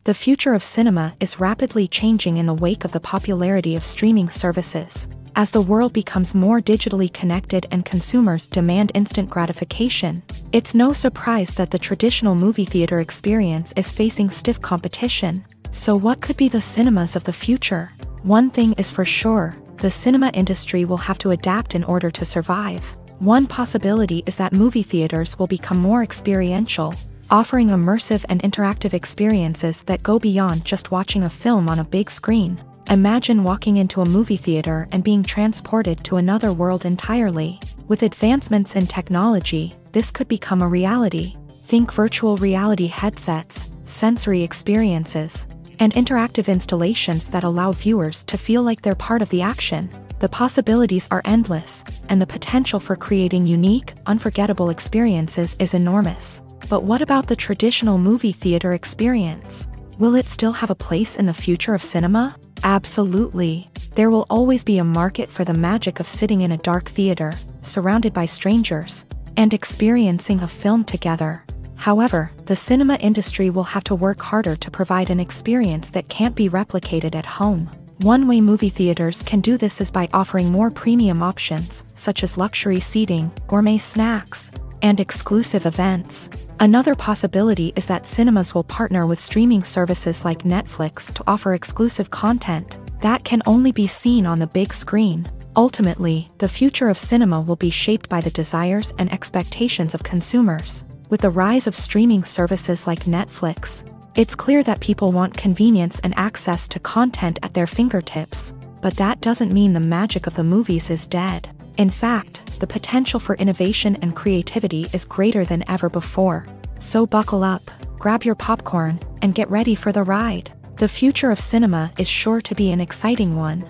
The future of cinema is rapidly changing in the wake of the popularity of streaming services. As the world becomes more digitally connected and consumers demand instant gratification, it's no surprise that the traditional movie theater experience is facing stiff competition. So what could be the cinemas of the future? One thing is for sure, the cinema industry will have to adapt in order to survive. One possibility is that movie theaters will become more experiential, offering immersive and interactive experiences that go beyond just watching a film on a big screen. Imagine walking into a movie theater and being transported to another world entirely. With advancements in technology, this could become a reality. Think virtual reality headsets, sensory experiences, and interactive installations that allow viewers to feel like they're part of the action. The possibilities are endless, and the potential for creating unique, unforgettable experiences is enormous. But what about the traditional movie theater experience? Will it still have a place in the future of cinema? Absolutely. There will always be a market for the magic of sitting in a dark theater, surrounded by strangers, and experiencing a film together. However, the cinema industry will have to work harder to provide an experience that can't be replicated at home. One way movie theaters can do this is by offering more premium options, such as luxury seating, gourmet snacks, and exclusive events. Another possibility is that cinemas will partner with streaming services like Netflix to offer exclusive content that can only be seen on the big screen. Ultimately, the future of cinema will be shaped by the desires and expectations of consumers. With the rise of streaming services like Netflix, it's clear that people want convenience and access to content at their fingertips. But that doesn't mean the magic of the movies is dead. In fact, the potential for innovation and creativity is greater than ever before. So buckle up, grab your popcorn, and get ready for the ride. The future of cinema is sure to be an exciting one.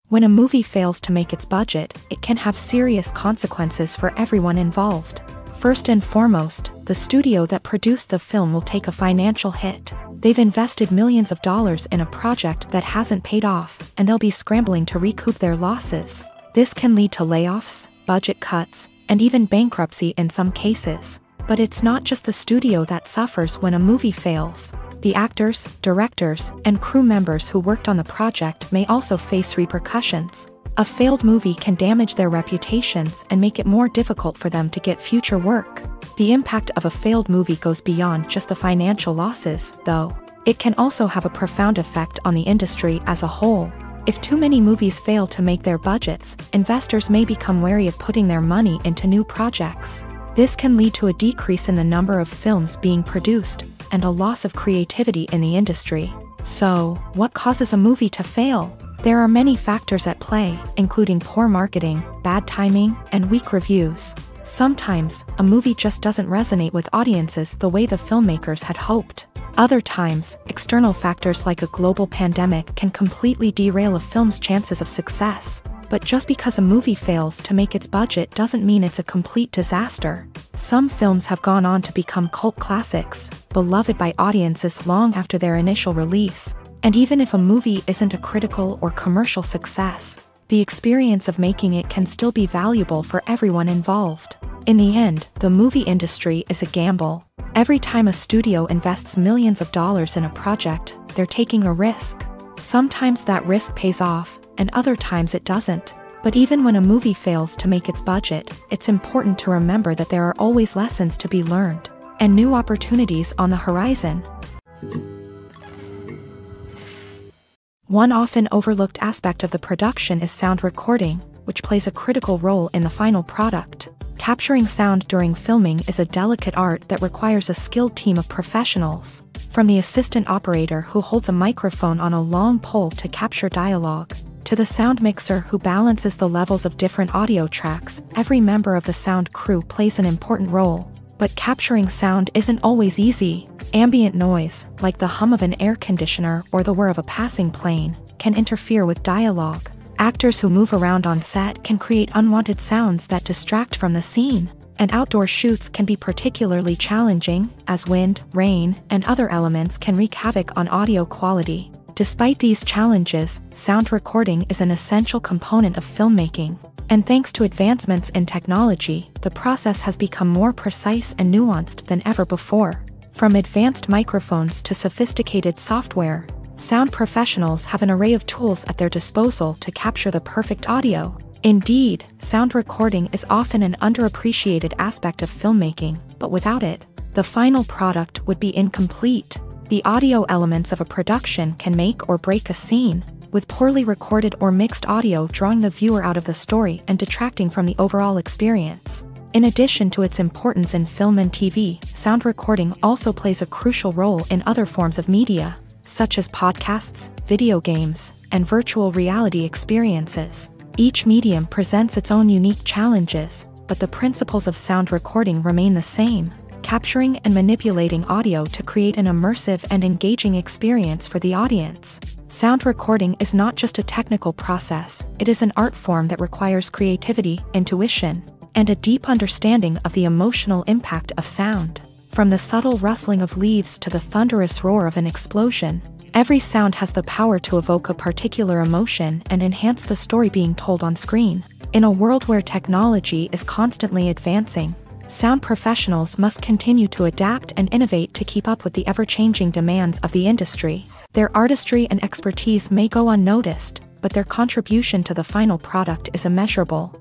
When a movie fails to make its budget, it can have serious consequences for everyone involved. First and foremost, the studio that produced the film will take a financial hit. They've invested millions of dollars in a project that hasn't paid off, and they'll be scrambling to recoup their losses. This can lead to layoffs, budget cuts, and even bankruptcy in some cases. But it's not just the studio that suffers when a movie fails. The actors, directors, and crew members who worked on the project may also face repercussions. A failed movie can damage their reputations and make it more difficult for them to get future work. The impact of a failed movie goes beyond just the financial losses, though. It can also have a profound effect on the industry as a whole. If too many movies fail to make their budgets, investors may become wary of putting their money into new projects. This can lead to a decrease in the number of films being produced, and a loss of creativity in the industry. So, what causes a movie to fail? There are many factors at play, including poor marketing, bad timing, and weak reviews. Sometimes, a movie just doesn't resonate with audiences the way the filmmakers had hoped. Other times, external factors like a global pandemic can completely derail a film's chances of success. But just because a movie fails to make its budget doesn't mean it's a complete disaster. Some films have gone on to become cult classics, beloved by audiences long after their initial release. And even if a movie isn't a critical or commercial success, the experience of making it can still be valuable for everyone involved. In the end, the movie industry is a gamble. Every time a studio invests millions of dollars in a project, they're taking a risk. Sometimes that risk pays off, and other times it doesn't. But even when a movie fails to make its budget, it's important to remember that there are always lessons to be learned, and new opportunities on the horizon. One often overlooked aspect of the production is sound recording, which plays a critical role in the final product. Capturing sound during filming is a delicate art that requires a skilled team of professionals. From the assistant operator who holds a microphone on a long pole to capture dialogue, To the sound mixer who balances the levels of different audio tracks, every member of the sound crew plays an important role. But capturing sound isn't always easy. Ambient noise, like the hum of an air conditioner or the whir of a passing plane, can interfere with dialogue. Actors who move around on set can create unwanted sounds that distract from the scene. And outdoor shoots can be particularly challenging, as wind, rain, and other elements can wreak havoc on audio quality. Despite these challenges, sound recording is an essential component of filmmaking. And thanks to advancements in technology, the process has become more precise and nuanced than ever before. From advanced microphones to sophisticated software, sound professionals have an array of tools at their disposal to capture the perfect audio. Indeed, sound recording is often an underappreciated aspect of filmmaking, but without it, the final product would be incomplete. The audio elements of a production can make or break a scene, with poorly recorded or mixed audio drawing the viewer out of the story and detracting from the overall experience. In addition to its importance in film and TV, sound recording also plays a crucial role in other forms of media, such as podcasts, video games, and virtual reality experiences. Each medium presents its own unique challenges, but the principles of sound recording remain the same, capturing and manipulating audio to create an immersive and engaging experience for the audience. Sound recording is not just a technical process, it is an art form that requires creativity, intuition, and a deep understanding of the emotional impact of sound. From the subtle rustling of leaves to the thunderous roar of an explosion, every sound has the power to evoke a particular emotion and enhance the story being told on screen. In a world where technology is constantly advancing, sound professionals must continue to adapt and innovate to keep up with the ever-changing demands of the industry. Their artistry and expertise may go unnoticed, but their contribution to the final product is immeasurable.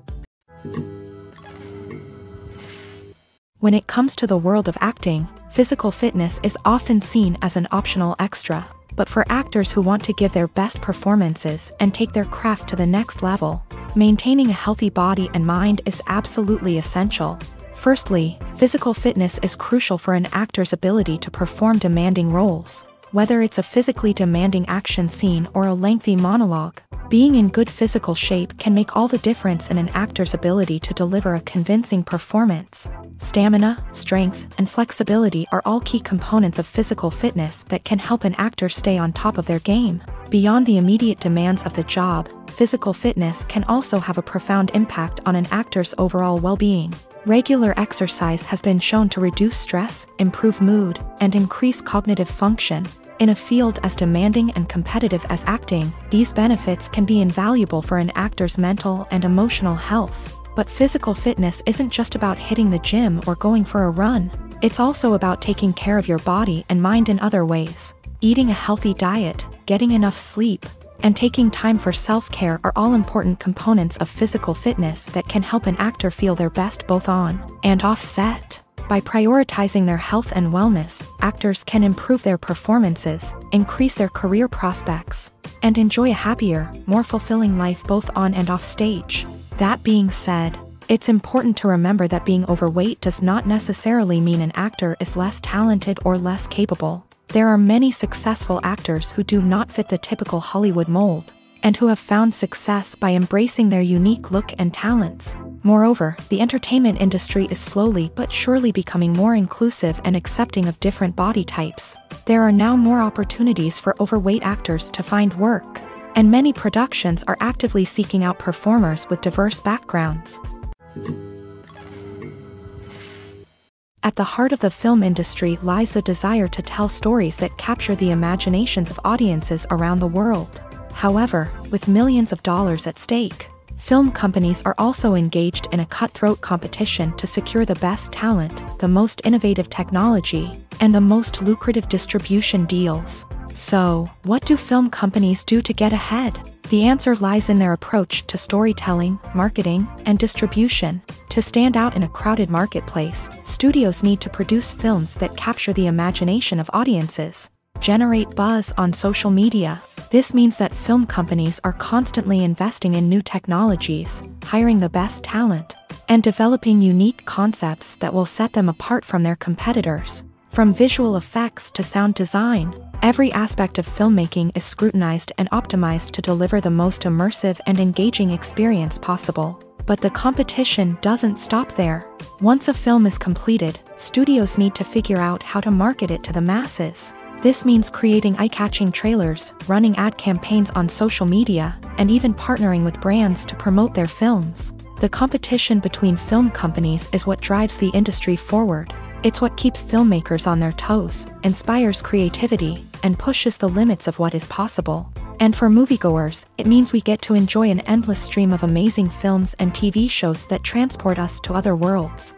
When it comes to the world of acting, physical fitness is often seen as an optional extra. But for actors who want to give their best performances and take their craft to the next level, maintaining a healthy body and mind is absolutely essential. Firstly, physical fitness is crucial for an actor's ability to perform demanding roles. Whether it's a physically demanding action scene or a lengthy monologue, being in good physical shape can make all the difference in an actor's ability to deliver a convincing performance. Stamina, strength, and flexibility are all key components of physical fitness that can help an actor stay on top of their game. Beyond the immediate demands of the job, physical fitness can also have a profound impact on an actor's overall well-being. Regular exercise has been shown to reduce stress, improve mood, and increase cognitive function. In a field as demanding and competitive as acting, these benefits can be invaluable for an actor's mental and emotional health. But physical fitness isn't just about hitting the gym or going for a run. It's also about taking care of your body and mind in other ways. Eating a healthy diet, getting enough sleep, and taking time for self-care are all important components of physical fitness that can help an actor feel their best both on and off set. By prioritizing their health and wellness, actors can improve their performances, increase their career prospects, and enjoy a happier, more fulfilling life both on and off stage. That being said, it's important to remember that being overweight does not necessarily mean an actor is less talented or less capable. There are many successful actors who do not fit the typical Hollywood mold, and who have found success by embracing their unique look and talents. Moreover, the entertainment industry is slowly but surely becoming more inclusive and accepting of different body types. There are now more opportunities for overweight actors to find work, and many productions are actively seeking out performers with diverse backgrounds. At the heart of the film industry lies the desire to tell stories that capture the imaginations of audiences around the world. However, with millions of dollars at stake, film companies are also engaged in a cutthroat competition to secure the best talent, the most innovative technology, and the most lucrative distribution deals. So, what do film companies do to get ahead? The answer lies in their approach to storytelling, marketing, and distribution. To stand out in a crowded marketplace, studios need to produce films that capture the imagination of audiences, generate buzz on social media. This means that film companies are constantly investing in new technologies, hiring the best talent, and developing unique concepts that will set them apart from their competitors. From visual effects to sound design, Every aspect of filmmaking is scrutinized and optimized to deliver the most immersive and engaging experience possible. But the competition doesn't stop there. Once a film is completed, studios need to figure out how to market it to the masses. This means creating eye-catching trailers, running ad campaigns on social media, and even partnering with brands to promote their films. The competition between film companies is what drives the industry forward. It's what keeps filmmakers on their toes, inspires creativity, and pushes the limits of what is possible. And for moviegoers, it means we get to enjoy an endless stream of amazing films and TV shows that transport us to other worlds.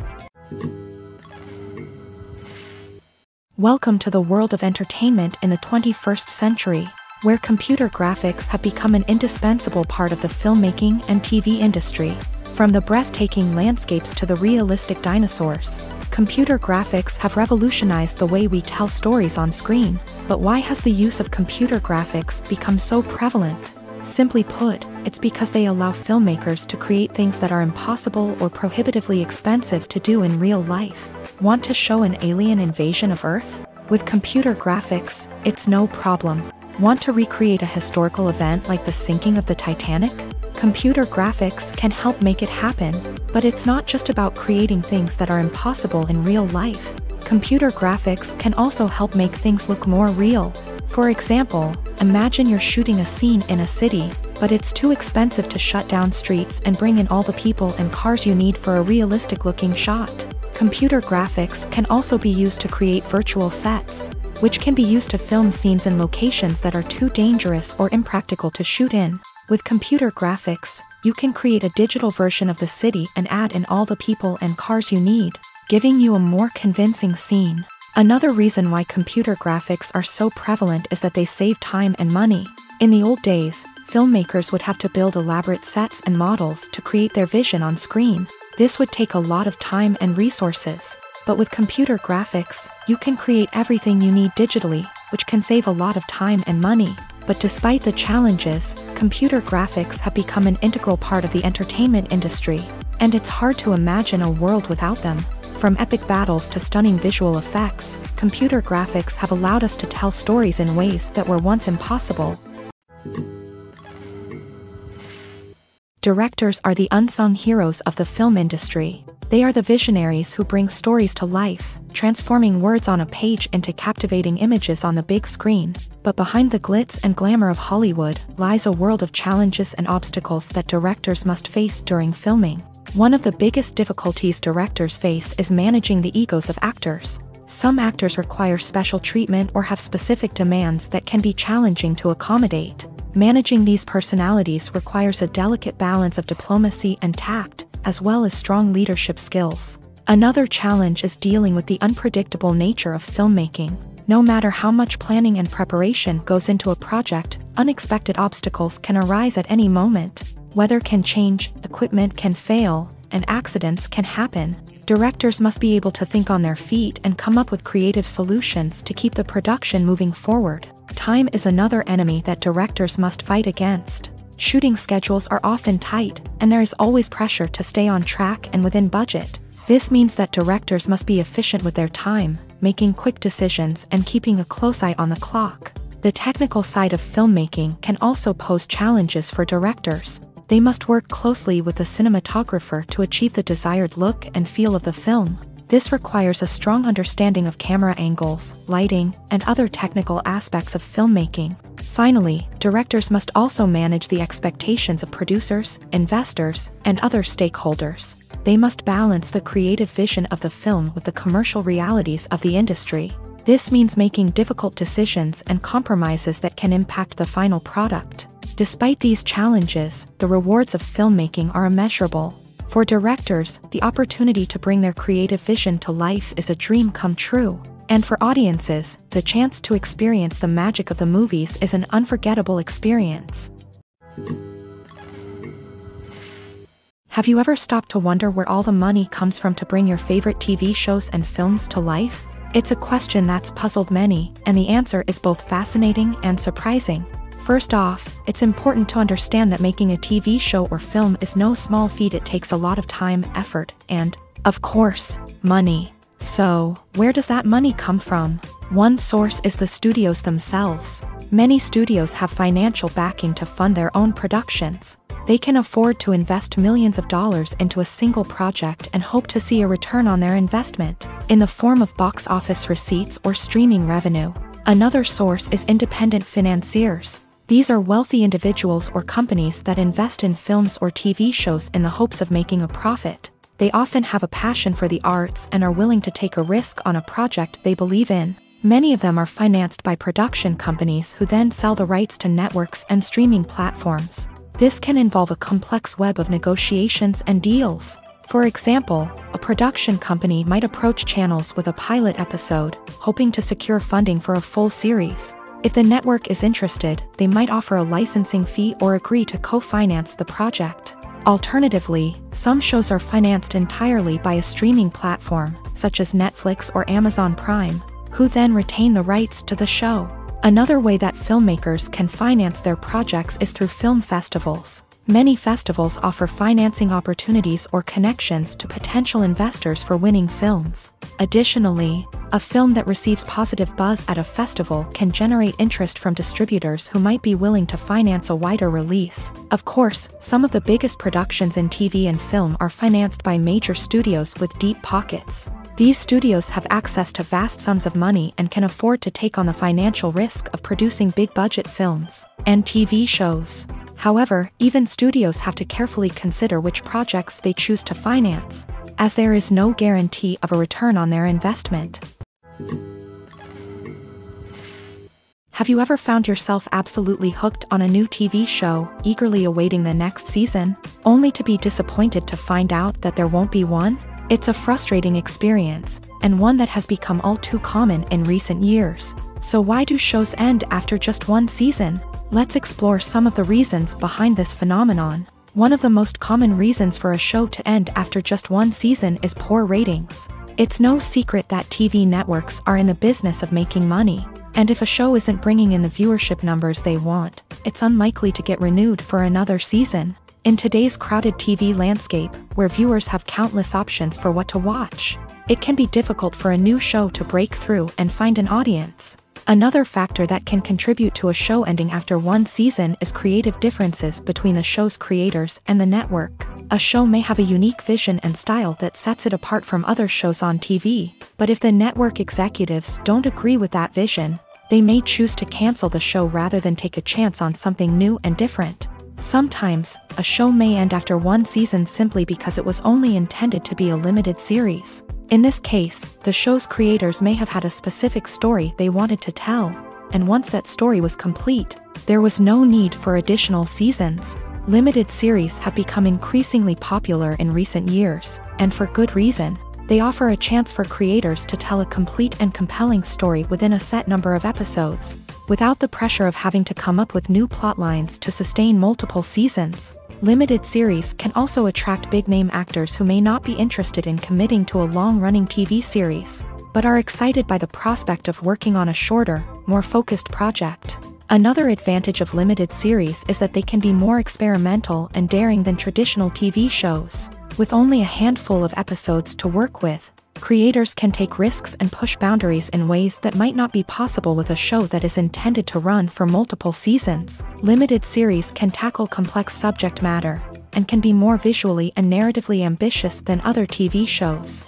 Welcome to the world of entertainment in the 21st century, where computer graphics have become an indispensable part of the filmmaking and TV industry. From the breathtaking landscapes to the realistic dinosaurs, computer graphics have revolutionized the way we tell stories on screen. But why has the use of computer graphics become so prevalent? Simply put, it's because they allow filmmakers to create things that are impossible or prohibitively expensive to do in real life. Want to show an alien invasion of Earth? With computer graphics, it's no problem. Want to recreate a historical event like the sinking of the Titanic? Computer graphics can help make it happen, but it's not just about creating things that are impossible in real life. Computer graphics can also help make things look more real. For example, imagine you're shooting a scene in a city, but it's too expensive to shut down streets and bring in all the people and cars you need for a realistic-looking shot. Computer graphics can also be used to create virtual sets, which can be used to film scenes in locations that are too dangerous or impractical to shoot in. With computer graphics, you can create a digital version of the city and add in all the people and cars you need, giving you a more convincing scene. Another reason why computer graphics are so prevalent is that they save time and money. In the old days, filmmakers would have to build elaborate sets and models to create their vision on screen. This would take a lot of time and resources. But with computer graphics, you can create everything you need digitally, which can save a lot of time and money. But despite the challenges, computer graphics have become an integral part of the entertainment industry, and it's hard to imagine a world without them. From epic battles to stunning visual effects, computer graphics have allowed us to tell stories in ways that were once impossible. Directors are the unsung heroes of the film industry. They are the visionaries who bring stories to life, transforming words on a page into captivating images on the big screen. But behind the glitz and glamour of Hollywood lies a world of challenges and obstacles that directors must face during filming. One of the biggest difficulties directors face is managing the egos of actors. Some actors require special treatment or have specific demands that can be challenging to accommodate. Managing these personalities requires a delicate balance of diplomacy and tact, as well as strong leadership skills. Another challenge is dealing with the unpredictable nature of filmmaking. No matter how much planning and preparation goes into a project, unexpected obstacles can arise at any moment. Weather can change, equipment can fail, and accidents can happen. Directors must be able to think on their feet and come up with creative solutions to keep the production moving forward. Time is another enemy that directors must fight against. Shooting schedules are often tight, and there is always pressure to stay on track and within budget. This means that directors must be efficient with their time, making quick decisions and keeping a close eye on the clock. The technical side of filmmaking can also pose challenges for directors. They must work closely with the cinematographer to achieve the desired look and feel of the film. This requires a strong understanding of camera angles, lighting, and other technical aspects of filmmaking. Finally, directors must also manage the expectations of producers, investors, and other stakeholders. They must balance the creative vision of the film with the commercial realities of the industry. This means making difficult decisions and compromises that can impact the final product. Despite these challenges, the rewards of filmmaking are immeasurable. For directors, the opportunity to bring their creative vision to life is a dream come true. And for audiences, the chance to experience the magic of the movies is an unforgettable experience. Have you ever stopped to wonder where all the money comes from to bring your favorite TV shows and films to life? It's a question that's puzzled many, and the answer is both fascinating and surprising. First off, it's important to understand that making a TV show or film is no small feat. It takes a lot of time, effort, and, of course, money. So, where does that money come from? One source is the studios themselves. Many studios have financial backing to fund their own productions. They can afford to invest millions of dollars into a single project and hope to see a return on their investment, in the form of box office receipts or streaming revenue. Another source is independent financiers. These are wealthy individuals or companies that invest in films or TV shows in the hopes of making a profit. They often have a passion for the arts and are willing to take a risk on a project they believe in. Many of them are financed by production companies who then sell the rights to networks and streaming platforms. This can involve a complex web of negotiations and deals. For example, a production company might approach channels with a pilot episode, hoping to secure funding for a full series. If the network is interested, they might offer a licensing fee or agree to co-finance the project. Alternatively, some shows are financed entirely by a streaming platform, such as Netflix or Amazon Prime, who then retain the rights to the show. Another way that filmmakers can finance their projects is through film festivals. Many festivals offer financing opportunities or connections to potential investors for winning films. Additionally, a film that receives positive buzz at a festival can generate interest from distributors who might be willing to finance a wider release. Of course, some of the biggest productions in TV and film are financed by major studios with deep pockets. These studios have access to vast sums of money and can afford to take on the financial risk of producing big-budget films and TV shows. However, even studios have to carefully consider which projects they choose to finance, as there is no guarantee of a return on their investment. Have you ever found yourself absolutely hooked on a new TV show, eagerly awaiting the next season, only to be disappointed to find out that there won't be one? It's a frustrating experience, and one that has become all too common in recent years. So why do shows end after just one season? Let's explore some of the reasons behind this phenomenon. One of the most common reasons for a show to end after just one season is poor ratings. It's no secret that TV networks are in the business of making money, and if a show isn't bringing in the viewership numbers they want, it's unlikely to get renewed for another season. In today's crowded TV landscape, where viewers have countless options for what to watch, it can be difficult for a new show to break through and find an audience. Another factor that can contribute to a show ending after one season is creative differences between the show's creators and the network. A show may have a unique vision and style that sets it apart from other shows on TV, but if the network executives don't agree with that vision, they may choose to cancel the show rather than take a chance on something new and different. Sometimes, a show may end after one season simply because it was only intended to be a limited series. In this case, the show's creators may have had a specific story they wanted to tell, and once that story was complete, there was no need for additional seasons. Limited series have become increasingly popular in recent years, and for good reason. They offer a chance for creators to tell a complete and compelling story within a set number of episodes, without the pressure of having to come up with new plotlines to sustain multiple seasons. Limited series can also attract big-name actors who may not be interested in committing to a long-running TV series, but are excited by the prospect of working on a shorter, more focused project. Another advantage of limited series is that they can be more experimental and daring than traditional TV shows. With only a handful of episodes to work with, creators can take risks and push boundaries in ways that might not be possible with a show that is intended to run for multiple seasons. Limited series can tackle complex subject matter, and can be more visually and narratively ambitious than other TV shows.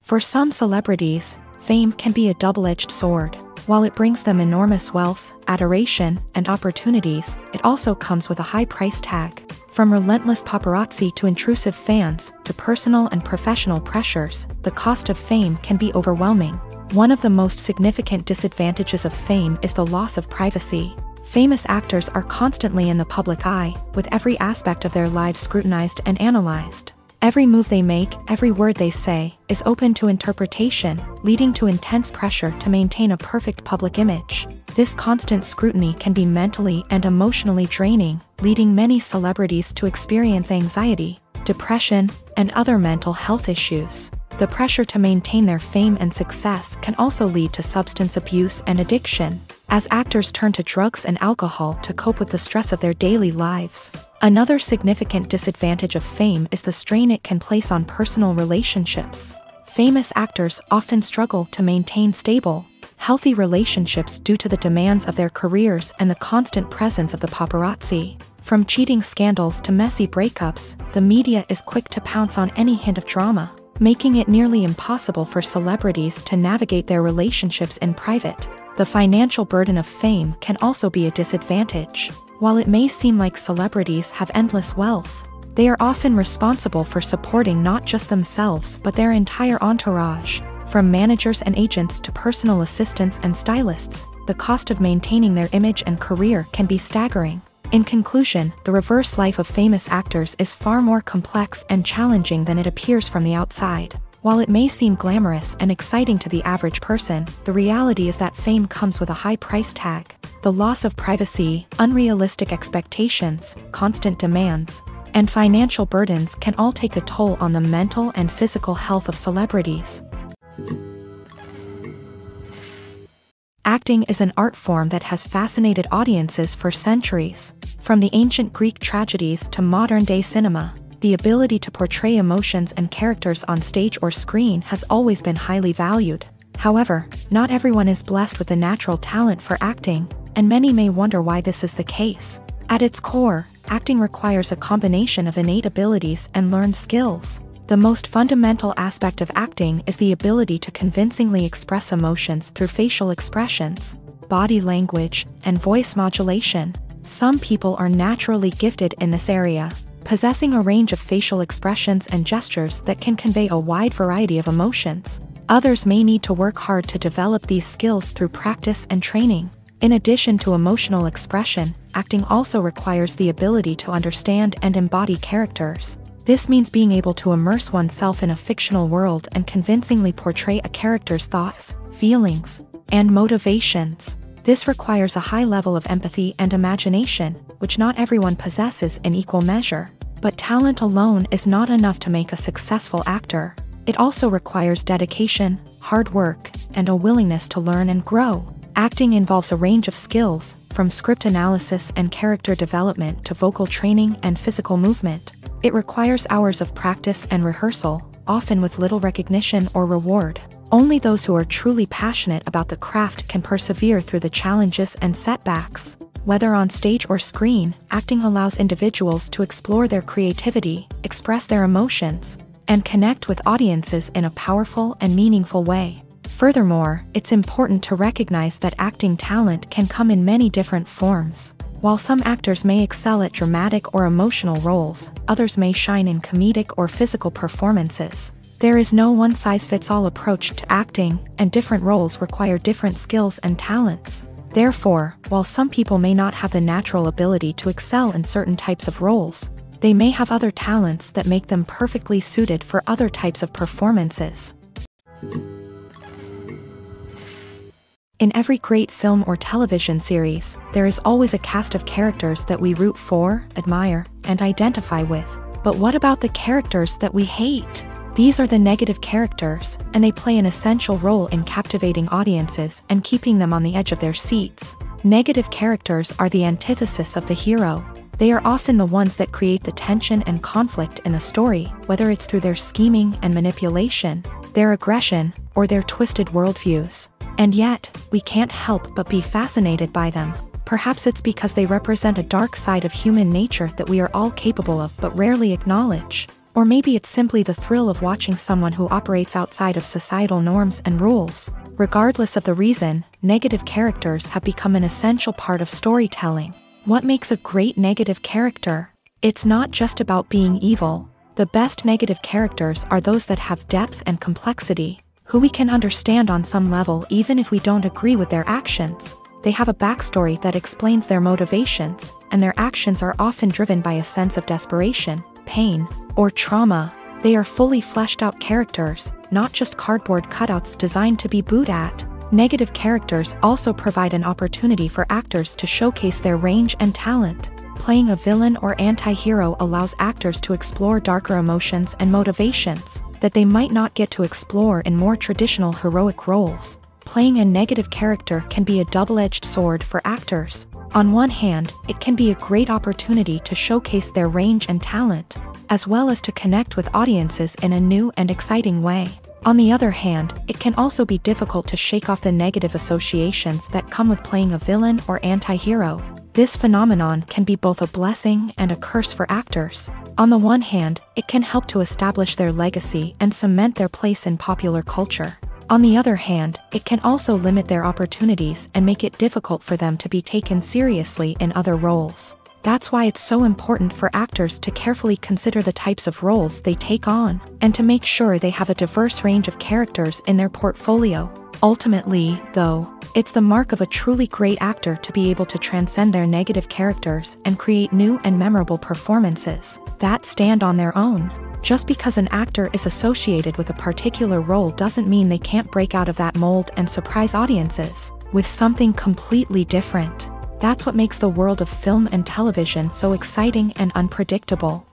For some celebrities, fame can be a double-edged sword. While it brings them enormous wealth, adoration, and opportunities, it also comes with a high price tag. From relentless paparazzi to intrusive fans, to personal and professional pressures, the cost of fame can be overwhelming. One of the most significant disadvantages of fame is the loss of privacy. Famous actors are constantly in the public eye, with every aspect of their lives scrutinized and analyzed. Every move they make, every word they say, is open to interpretation, leading to intense pressure to maintain a perfect public image. This constant scrutiny can be mentally and emotionally draining, leading many celebrities to experience anxiety, depression, and other mental health issues. The pressure to maintain their fame and success can also lead to substance abuse and addiction, as actors turn to drugs and alcohol to cope with the stress of their daily lives. Another significant disadvantage of fame is the strain it can place on personal relationships. Famous actors often struggle to maintain stable, healthy relationships due to the demands of their careers and the constant presence of the paparazzi. From cheating scandals to messy breakups, the media is quick to pounce on any hint of drama, making it nearly impossible for celebrities to navigate their relationships in private. The financial burden of fame can also be a disadvantage. While it may seem like celebrities have endless wealth, they are often responsible for supporting not just themselves but their entire entourage. From managers and agents to personal assistants and stylists, the cost of maintaining their image and career can be staggering. In conclusion, the reverse life of famous actors is far more complex and challenging than it appears from the outside. While it may seem glamorous and exciting to the average person, the reality is that fame comes with a high price tag. The loss of privacy, unrealistic expectations, constant demands, and financial burdens can all take a toll on the mental and physical health of celebrities. Acting is an art form that has fascinated audiences for centuries. From the ancient Greek tragedies to modern-day cinema, the ability to portray emotions and characters on stage or screen has always been highly valued. However, not everyone is blessed with the natural talent for acting, and many may wonder why this is the case. At its core, acting requires a combination of innate abilities and learned skills. The most fundamental aspect of acting is the ability to convincingly express emotions through facial expressions, body language, and voice modulation. Some people are naturally gifted in this area, possessing a range of facial expressions and gestures that can convey a wide variety of emotions. Others may need to work hard to develop these skills through practice and training. In addition to emotional expression, acting also requires the ability to understand and embody characters. This means being able to immerse oneself in a fictional world and convincingly portray a character's thoughts, feelings, and motivations. This requires a high level of empathy and imagination, which not everyone possesses in equal measure. But talent alone is not enough to make a successful actor. It also requires dedication, hard work, and a willingness to learn and grow. Acting involves a range of skills, from script analysis and character development to vocal training and physical movement. It requires hours of practice and rehearsal, often with little recognition or reward. Only those who are truly passionate about the craft can persevere through the challenges and setbacks. Whether on stage or screen, acting allows individuals to explore their creativity, express their emotions, and connect with audiences in a powerful and meaningful way. Furthermore, it's important to recognize that acting talent can come in many different forms. While some actors may excel at dramatic or emotional roles, others may shine in comedic or physical performances. There is no one-size-fits-all approach to acting, and different roles require different skills and talents. Therefore, while some people may not have the natural ability to excel in certain types of roles, they may have other talents that make them perfectly suited for other types of performances. In every great film or television series, there is always a cast of characters that we root for, admire, and identify with. But what about the characters that we hate? These are the negative characters, and they play an essential role in captivating audiences and keeping them on the edge of their seats. Negative characters are the antithesis of the hero. They are often the ones that create the tension and conflict in the story, whether it's through their scheming and manipulation, their aggression, or their twisted worldviews. And yet, we can't help but be fascinated by them. Perhaps it's because they represent a dark side of human nature that we are all capable of but rarely acknowledge. Or maybe it's simply the thrill of watching someone who operates outside of societal norms and rules. Regardless of the reason, negative characters have become an essential part of storytelling. What makes a great negative character? It's not just about being evil. The best negative characters are those that have depth and complexity, who we can understand on some level even if we don't agree with their actions. They have a backstory that explains their motivations, and their actions are often driven by a sense of desperation, pain, or trauma. They are fully fleshed out characters, not just cardboard cutouts designed to be booed at. Negative characters also provide an opportunity for actors to showcase their range and talent. Playing a villain or anti-hero allows actors to explore darker emotions and motivations that they might not get to explore in more traditional heroic roles. Playing a negative character can be a double-edged sword for actors. On one hand, it can be a great opportunity to showcase their range and talent, as well as to connect with audiences in a new and exciting way. On the other hand, it can also be difficult to shake off the negative associations that come with playing a villain or anti-hero. This phenomenon can be both a blessing and a curse for actors. On the one hand, it can help to establish their legacy and cement their place in popular culture. On the other hand, it can also limit their opportunities and make it difficult for them to be taken seriously in other roles. That's why it's so important for actors to carefully consider the types of roles they take on, and to make sure they have a diverse range of characters in their portfolio. Ultimately, though, it's the mark of a truly great actor to be able to transcend their negative characters and create new and memorable performances that stand on their own. Just because an actor is associated with a particular role doesn't mean they can't break out of that mold and surprise audiences with something completely different. That's what makes the world of film and television so exciting and unpredictable.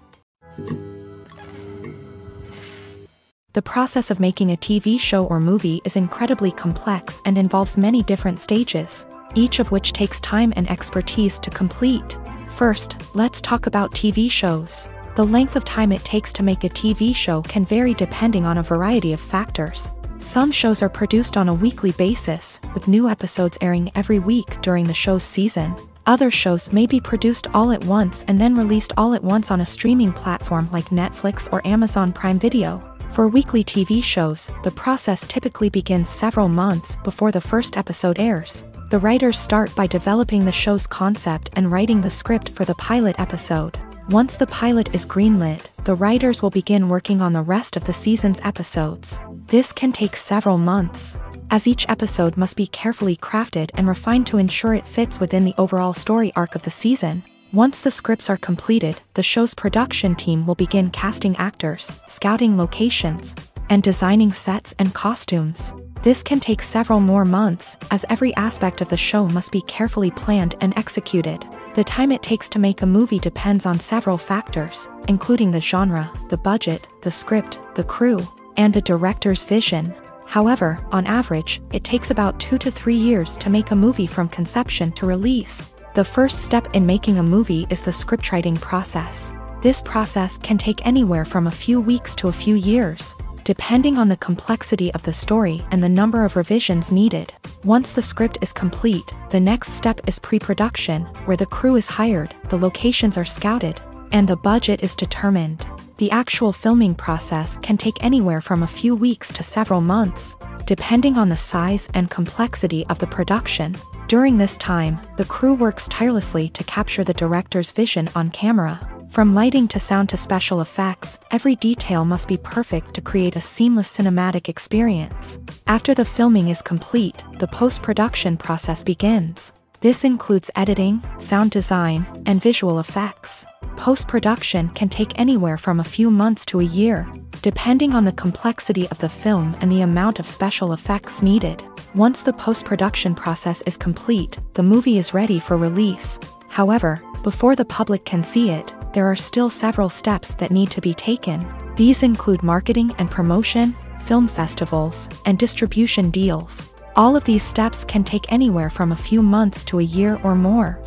The process of making a TV show or movie is incredibly complex and involves many different stages, each of which takes time and expertise to complete. First, let's talk about TV shows. The length of time it takes to make a TV show can vary depending on a variety of factors. Some shows are produced on a weekly basis, with new episodes airing every week during the show's season. Other shows may be produced all at once and then released all at once on a streaming platform like Netflix or Amazon Prime Video. For weekly TV shows, the process typically begins several months before the first episode airs. The writers start by developing the show's concept and writing the script for the pilot episode. Once the pilot is greenlit, the writers will begin working on the rest of the season's episodes. This can take several months, as each episode must be carefully crafted and refined to ensure it fits within the overall story arc of the season. Once the scripts are completed, the show's production team will begin casting actors, scouting locations, and designing sets and costumes. This can take several more months, as every aspect of the show must be carefully planned and executed. The time it takes to make a movie depends on several factors, including the genre, the budget, the script, the crew, and the director's vision. However, on average, it takes about 2 to 3 years to make a movie from conception to release. The first step in making a movie is the scriptwriting process. This process can take anywhere from a few weeks to a few years, depending on the complexity of the story and the number of revisions needed. Once the script is complete, the next step is pre-production, where the crew is hired, the locations are scouted, and the budget is determined. The actual filming process can take anywhere from a few weeks to several months, depending on the size and complexity of the production. During this time, the crew works tirelessly to capture the director's vision on camera. From lighting to sound to special effects, every detail must be perfect to create a seamless cinematic experience. After the filming is complete, the post-production process begins. This includes editing, sound design, and visual effects. Post-production can take anywhere from a few months to a year, depending on the complexity of the film and the amount of special effects needed. Once the post-production process is complete, the movie is ready for release. However, before the public can see it, there are still several steps that need to be taken. These include marketing and promotion, film festivals, and distribution deals. All of these steps can take anywhere from a few months to a year or more.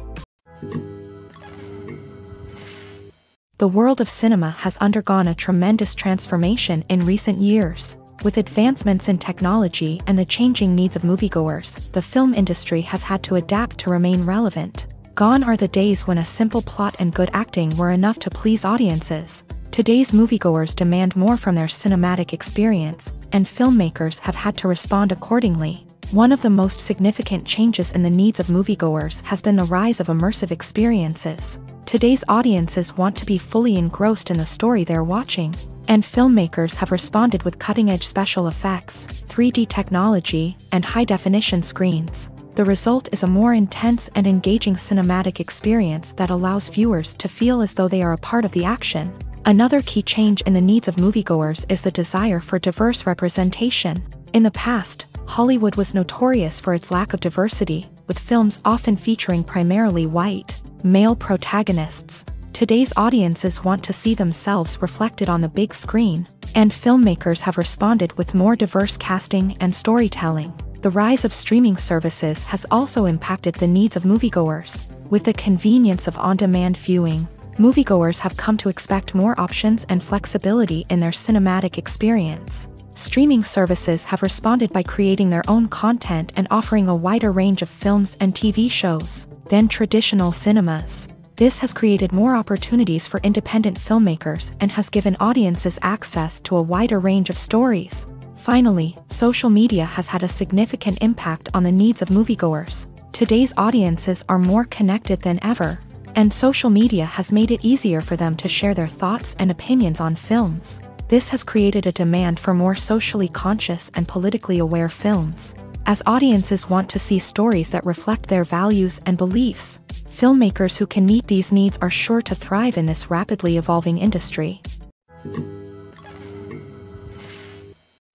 The world of cinema has undergone a tremendous transformation in recent years. With advancements in technology and the changing needs of moviegoers, the film industry has had to adapt to remain relevant. Gone are the days when a simple plot and good acting were enough to please audiences. Today's moviegoers demand more from their cinematic experience, and filmmakers have had to respond accordingly. One of the most significant changes in the needs of moviegoers has been the rise of immersive experiences. Today's audiences want to be fully engrossed in the story they're watching, and filmmakers have responded with cutting-edge special effects, 3D technology, and high-definition screens. The result is a more intense and engaging cinematic experience that allows viewers to feel as though they are a part of the action. Another key change in the needs of moviegoers is the desire for diverse representation. In the past, Hollywood was notorious for its lack of diversity, with films often featuring primarily white, male protagonists. Today's audiences want to see themselves reflected on the big screen, and filmmakers have responded with more diverse casting and storytelling. The rise of streaming services has also impacted the needs of moviegoers. With the convenience of on-demand viewing, moviegoers have come to expect more options and flexibility in their cinematic experience. Streaming services have responded by creating their own content and offering a wider range of films and TV shows than traditional cinemas. This has created more opportunities for independent filmmakers and has given audiences access to a wider range of stories. Finally, social media has had a significant impact on the needs of moviegoers. Today's audiences are more connected than ever, and social media has made it easier for them to share their thoughts and opinions on films. This has created a demand for more socially conscious and politically aware films. As audiences want to see stories that reflect their values and beliefs, filmmakers who can meet these needs are sure to thrive in this rapidly evolving industry.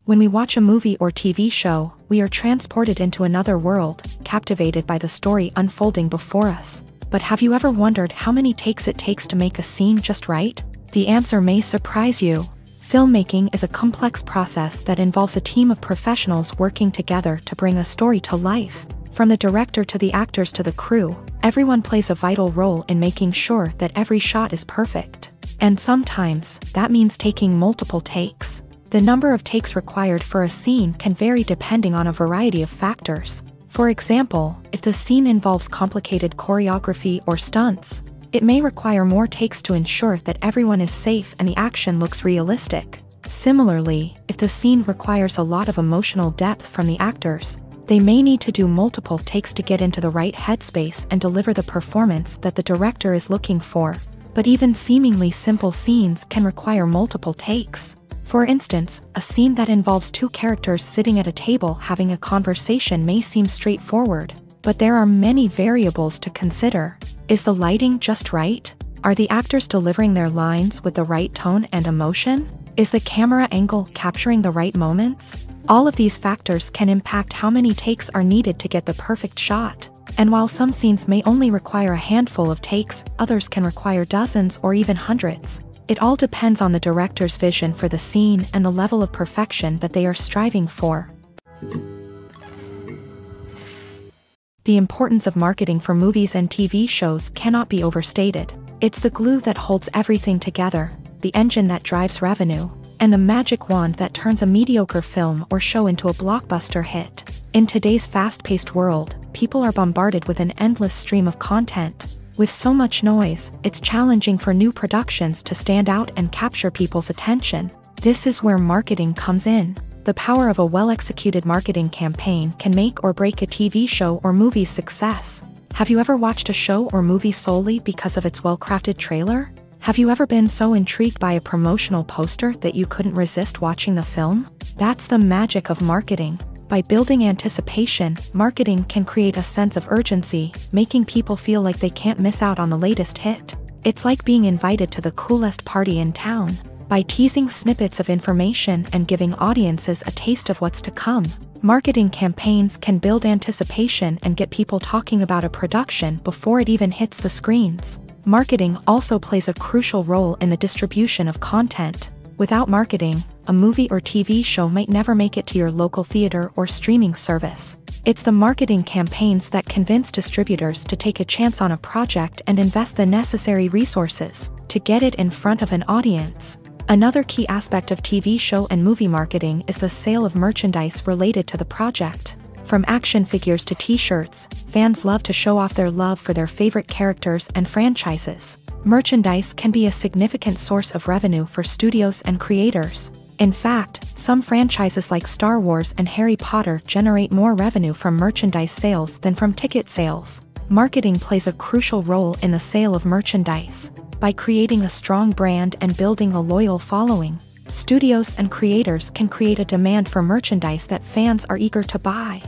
When we watch a movie or TV show, we are transported into another world, captivated by the story unfolding before us. But have you ever wondered how many takes it takes to make a scene just right? The answer may surprise you. Filmmaking is a complex process that involves a team of professionals working together to bring a story to life. From the director to the actors to the crew, everyone plays a vital role in making sure that every shot is perfect. And sometimes, that means taking multiple takes. The number of takes required for a scene can vary depending on a variety of factors. For example, if the scene involves complicated choreography or stunts, it may require more takes to ensure that everyone is safe and the action looks realistic. Similarly, if the scene requires a lot of emotional depth from the actors, they may need to do multiple takes to get into the right headspace and deliver the performance that the director is looking for. But even seemingly simple scenes can require multiple takes. For instance, a scene that involves two characters sitting at a table having a conversation may seem straightforward, but there are many variables to consider. Is the lighting just right? Are the actors delivering their lines with the right tone and emotion? Is the camera angle capturing the right moments? All of these factors can impact how many takes are needed to get the perfect shot. And while some scenes may only require a handful of takes, others can require dozens or even hundreds. It all depends on the director's vision for the scene and the level of perfection that they are striving for. The importance of marketing for movies and TV shows cannot be overstated. It's the glue that holds everything together, the engine that drives revenue, and the magic wand that turns a mediocre film or show into a blockbuster hit. In today's fast-paced world, people are bombarded with an endless stream of content. With so much noise, it's challenging for new productions to stand out and capture people's attention. This is where marketing comes in. The power of a well-executed marketing campaign can make or break a TV show or movie's success. Have you ever watched a show or movie solely because of its well-crafted trailer? Have you ever been so intrigued by a promotional poster that you couldn't resist watching the film? That's the magic of marketing. By building anticipation, marketing can create a sense of urgency, making people feel like they can't miss out on the latest hit. It's like being invited to the coolest party in town. By teasing snippets of information and giving audiences a taste of what's to come, marketing campaigns can build anticipation and get people talking about a production before it even hits the screens. Marketing also plays a crucial role in the distribution of content. Without marketing, a movie or TV show might never make it to your local theater or streaming service. It's the marketing campaigns that convince distributors to take a chance on a project and invest the necessary resources to get it in front of an audience. Another key aspect of TV show and movie marketing is the sale of merchandise related to the project. From action figures to t-shirts, fans love to show off their love for their favorite characters and franchises. Merchandise can be a significant source of revenue for studios and creators. In fact, some franchises like Star Wars and Harry Potter generate more revenue from merchandise sales than from ticket sales. Marketing plays a crucial role in the sale of merchandise. By creating a strong brand and building a loyal following, studios and creators can create a demand for merchandise that fans are eager to buy.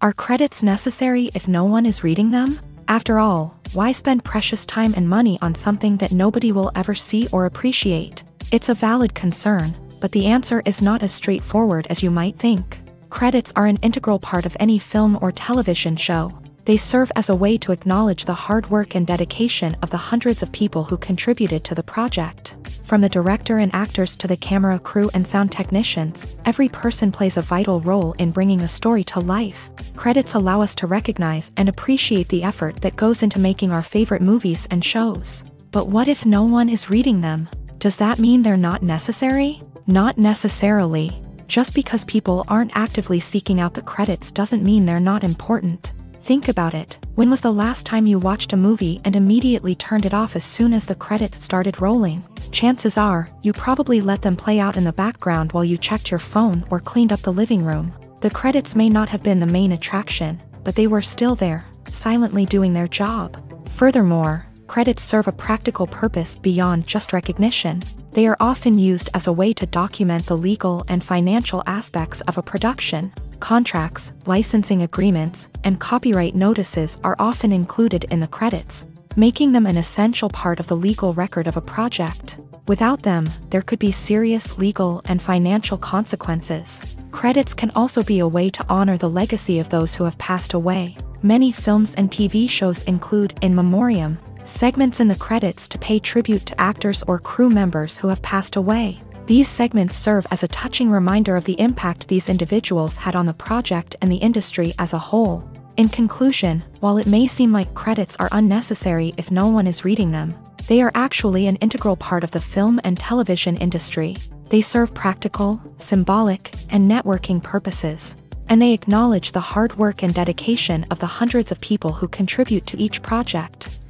Are credits necessary if no one is reading them? After all, why spend precious time and money on something that nobody will ever see or appreciate? It's a valid concern, but the answer is not as straightforward as you might think. Credits are an integral part of any film or television show. They serve as a way to acknowledge the hard work and dedication of the hundreds of people who contributed to the project. From the director and actors to the camera crew and sound technicians, every person plays a vital role in bringing a story to life. Credits allow us to recognize and appreciate the effort that goes into making our favorite movies and shows. But what if no one is reading them? Does that mean they're not necessary? Not necessarily. Just because people aren't actively seeking out the credits doesn't mean they're not important. Think about it. When was the last time you watched a movie and immediately turned it off as soon as the credits started rolling? Chances are, you probably let them play out in the background while you checked your phone or cleaned up the living room. The credits may not have been the main attraction, but they were still there, silently doing their job. Furthermore, credits serve a practical purpose beyond just recognition. They are often used as a way to document the legal and financial aspects of a production. Contracts, licensing agreements, and copyright notices are often included in the credits, making them an essential part of the legal record of a project. Without them, there could be serious legal and financial consequences. Credits can also be a way to honor the legacy of those who have passed away. Many films and TV shows include in memoriam segments in the credits to pay tribute to actors or crew members who have passed away. These segments serve as a touching reminder of the impact these individuals had on the project and the industry as a whole. In conclusion, while it may seem like credits are unnecessary if no one is reading them, they are actually an integral part of the film and television industry. They serve practical, symbolic, and networking purposes, and they acknowledge the hard work and dedication of the hundreds of people who contribute to each project.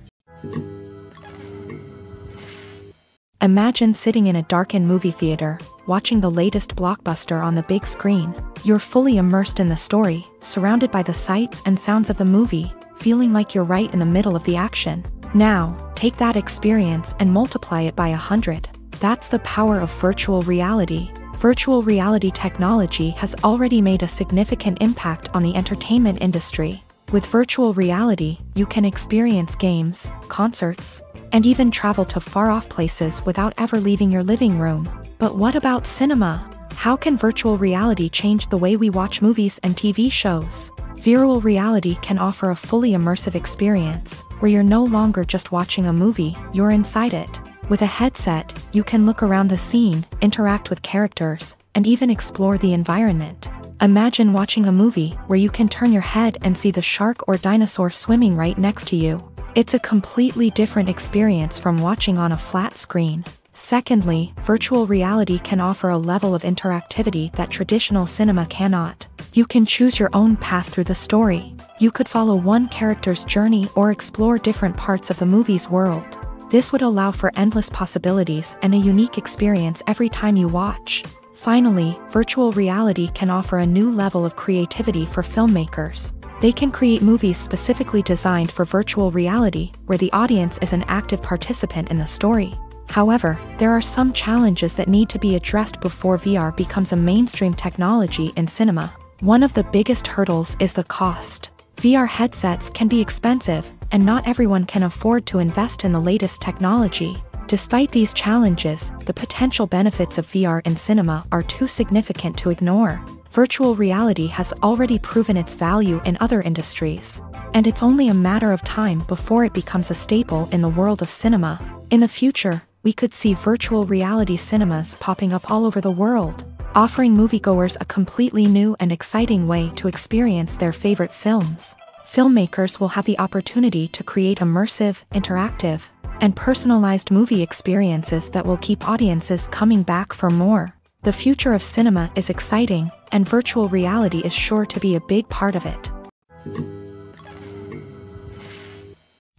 Imagine sitting in a darkened movie theater, watching the latest blockbuster on the big screen. You're fully immersed in the story, surrounded by the sights and sounds of the movie, feeling like you're right in the middle of the action. Now, take that experience and multiply it by 100. That's the power of virtual reality. Virtual reality technology has already made a significant impact on the entertainment industry. With virtual reality, you can experience games, concerts, and even travel to far-off places without ever leaving your living room. But what about cinema? How can virtual reality change the way we watch movies and TV shows? Virtual reality can offer a fully immersive experience, where you're no longer just watching a movie, you're inside it. With a headset, you can look around the scene, interact with characters, and even explore the environment. Imagine watching a movie where you can turn your head and see the shark or dinosaur swimming right next to you. It's a completely different experience from watching on a flat screen. Secondly, virtual reality can offer a level of interactivity that traditional cinema cannot. You can choose your own path through the story. You could follow one character's journey or explore different parts of the movie's world. This would allow for endless possibilities and a unique experience every time you watch. Finally, virtual reality can offer a new level of creativity for filmmakers. They can create movies specifically designed for virtual reality, where the audience is an active participant in the story. However, there are some challenges that need to be addressed before VR becomes a mainstream technology in cinema. One of the biggest hurdles is the cost. VR headsets can be expensive, and not everyone can afford to invest in the latest technology. Despite these challenges, the potential benefits of VR in cinema are too significant to ignore. Virtual reality has already proven its value in other industries, and it's only a matter of time before it becomes a staple in the world of cinema. In the future, we could see virtual reality cinemas popping up all over the world, offering moviegoers a completely new and exciting way to experience their favorite films. Filmmakers will have the opportunity to create immersive, interactive, and personalized movie experiences that will keep audiences coming back for more. The future of cinema is exciting, and virtual reality is sure to be a big part of it.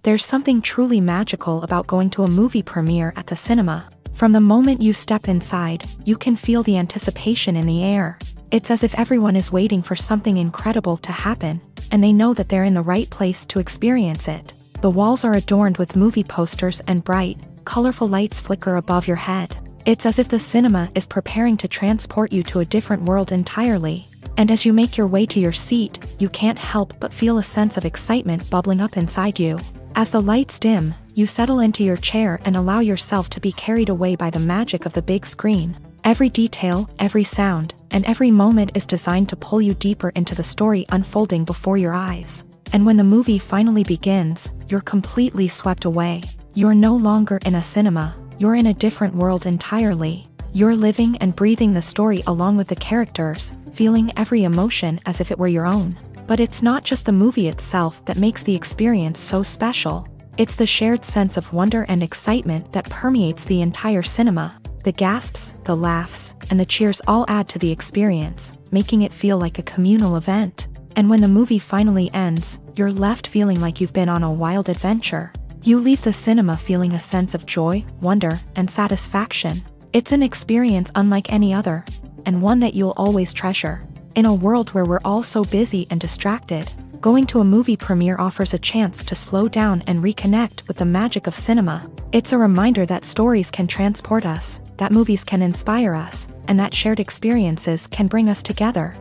There's something truly magical about going to a movie premiere at the cinema. From the moment you step inside, you can feel the anticipation in the air. It's as if everyone is waiting for something incredible to happen, and they know that they're in the right place to experience it. The walls are adorned with movie posters and bright, colorful lights flicker above your head. It's as if the cinema is preparing to transport you to a different world entirely. And as you make your way to your seat, you can't help but feel a sense of excitement bubbling up inside you. As the lights dim, you settle into your chair and allow yourself to be carried away by the magic of the big screen. Every detail, every sound, and every moment is designed to pull you deeper into the story unfolding before your eyes. And when the movie finally begins, you're completely swept away. You're no longer in a cinema, you're in a different world entirely. You're living and breathing the story along with the characters, feeling every emotion as if it were your own. But it's not just the movie itself that makes the experience so special. It's the shared sense of wonder and excitement that permeates the entire cinema. The gasps, the laughs, and the cheers all add to the experience, making it feel like a communal event. And when the movie finally ends, you're left feeling like you've been on a wild adventure. You leave the cinema feeling a sense of joy, wonder, and satisfaction. It's an experience unlike any other, and one that you'll always treasure. In a world where we're all so busy and distracted, going to a movie premiere offers a chance to slow down and reconnect with the magic of cinema. It's a reminder that stories can transport us, that movies can inspire us, and that shared experiences can bring us together.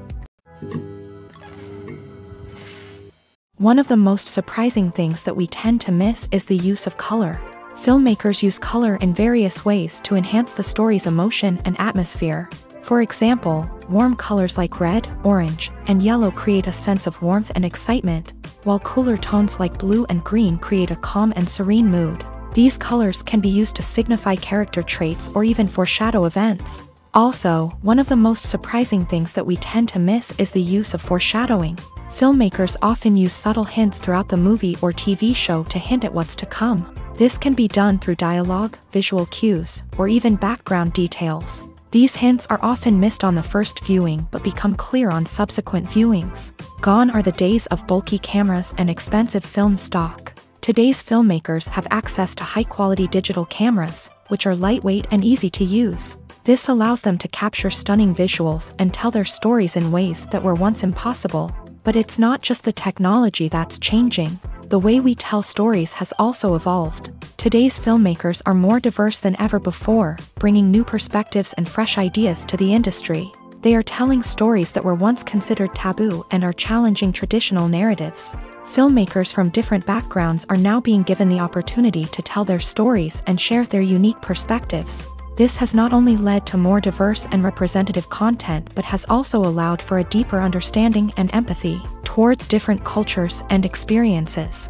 One of the most surprising things that we tend to miss is the use of color. Filmmakers use color in various ways to enhance the story's emotion and atmosphere. For example, warm colors like red, orange, and yellow create a sense of warmth and excitement, while cooler tones like blue and green create a calm and serene mood. These colors can be used to signify character traits or even foreshadow events. Also, one of the most surprising things that we tend to miss is the use of foreshadowing. Filmmakers often use subtle hints throughout the movie or TV show to hint at what's to come. This can be done through dialogue, visual cues, or even background details. These hints are often missed on the first viewing but become clear on subsequent viewings. Gone are the days of bulky cameras and expensive film stock. Today's filmmakers have access to high-quality digital cameras, which are lightweight and easy to use. This allows them to capture stunning visuals and tell their stories in ways that were once impossible. But it's not just the technology that's changing. The way we tell stories has also evolved. Today's filmmakers are more diverse than ever before, bringing new perspectives and fresh ideas to the industry. They are telling stories that were once considered taboo and are challenging traditional narratives. Filmmakers from different backgrounds are now being given the opportunity to tell their stories and share their unique perspectives. This has not only led to more diverse and representative content but has also allowed for a deeper understanding and empathy towards different cultures and experiences.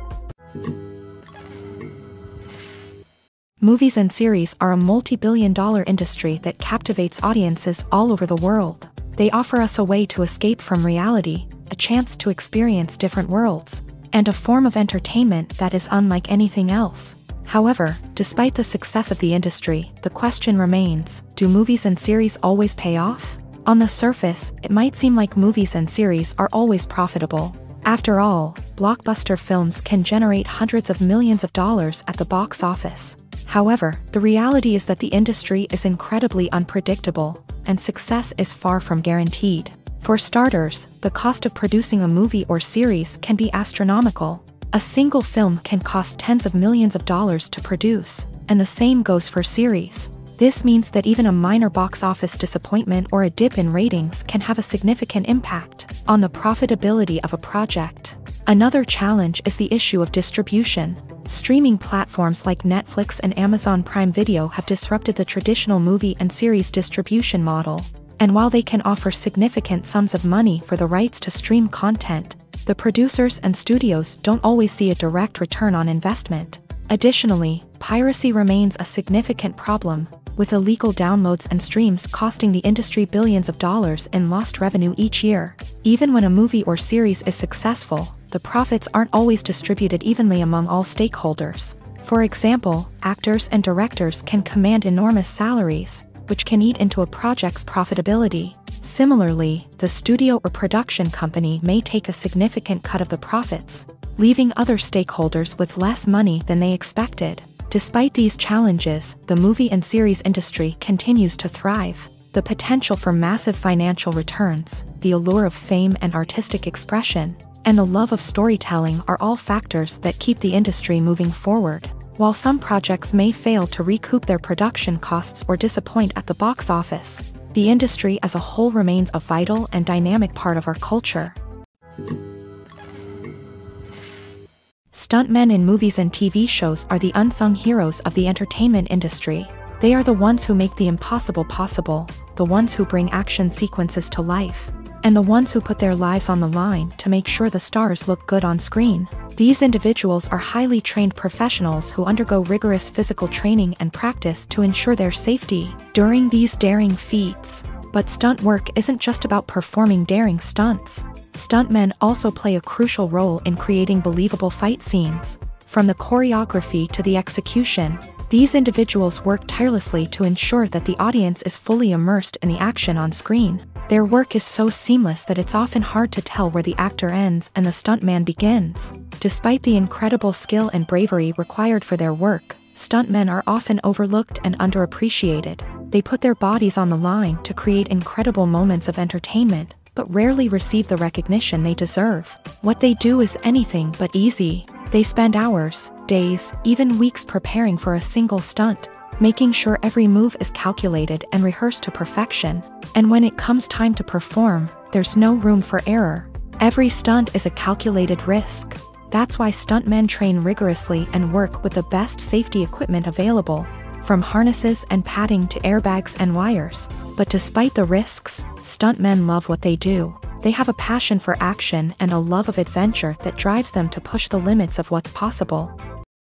Movies and series are a multi-billion-dollar industry that captivates audiences all over the world. They offer us a way to escape from reality, a chance to experience different worlds, and a form of entertainment that is unlike anything else. However, despite the success of the industry, the question remains, do movies and series always pay off? On the surface, it might seem like movies and series are always profitable. After all, blockbuster films can generate hundreds of millions of dollars at the box office. However, the reality is that the industry is incredibly unpredictable, and success is far from guaranteed. For starters, the cost of producing a movie or series can be astronomical. A single film can cost tens of millions of dollars to produce, and the same goes for series. This means that even a minor box office disappointment or a dip in ratings can have a significant impact on the profitability of a project. Another challenge is the issue of distribution. Streaming platforms like Netflix and Amazon Prime Video have disrupted the traditional movie and series distribution model. And while they can offer significant sums of money for the rights to stream content, the producers and studios don't always see a direct return on investment. Additionally, piracy remains a significant problem, with illegal downloads and streams costing the industry billions of dollars in lost revenue each year. Even when a movie or series is successful, the profits aren't always distributed evenly among all stakeholders. For example, actors and directors can command enormous salaries, which can eat into a project's profitability. Similarly, the studio or production company may take a significant cut of the profits, leaving other stakeholders with less money than they expected. Despite these challenges, the movie and series industry continues to thrive. The potential for massive financial returns, the allure of fame and artistic expression, and the love of storytelling are all factors that keep the industry moving forward. While some projects may fail to recoup their production costs or disappoint at the box office, the industry as a whole remains a vital and dynamic part of our culture. Stuntmen in movies and TV shows are the unsung heroes of the entertainment industry. They are the ones who make the impossible possible, the ones who bring action sequences to life, and the ones who put their lives on the line to make sure the stars look good on screen. These individuals are highly trained professionals who undergo rigorous physical training and practice to ensure their safety during these daring feats. But stunt work isn't just about performing daring stunts. Stuntmen also play a crucial role in creating believable fight scenes. From the choreography to the execution, these individuals work tirelessly to ensure that the audience is fully immersed in the action on screen. Their work is so seamless that it's often hard to tell where the actor ends and the stuntman begins. Despite the incredible skill and bravery required for their work, stuntmen are often overlooked and underappreciated. They put their bodies on the line to create incredible moments of entertainment, but rarely receive the recognition they deserve. What they do is anything but easy. They spend hours, days, even weeks preparing for a single stunt, making sure every move is calculated and rehearsed to perfection. And when it comes time to perform, there's no room for error. Every stunt is a calculated risk. That's why stuntmen train rigorously and work with the best safety equipment available, from harnesses and padding to airbags and wires. But despite the risks, stuntmen love what they do. They have a passion for action and a love of adventure that drives them to push the limits of what's possible.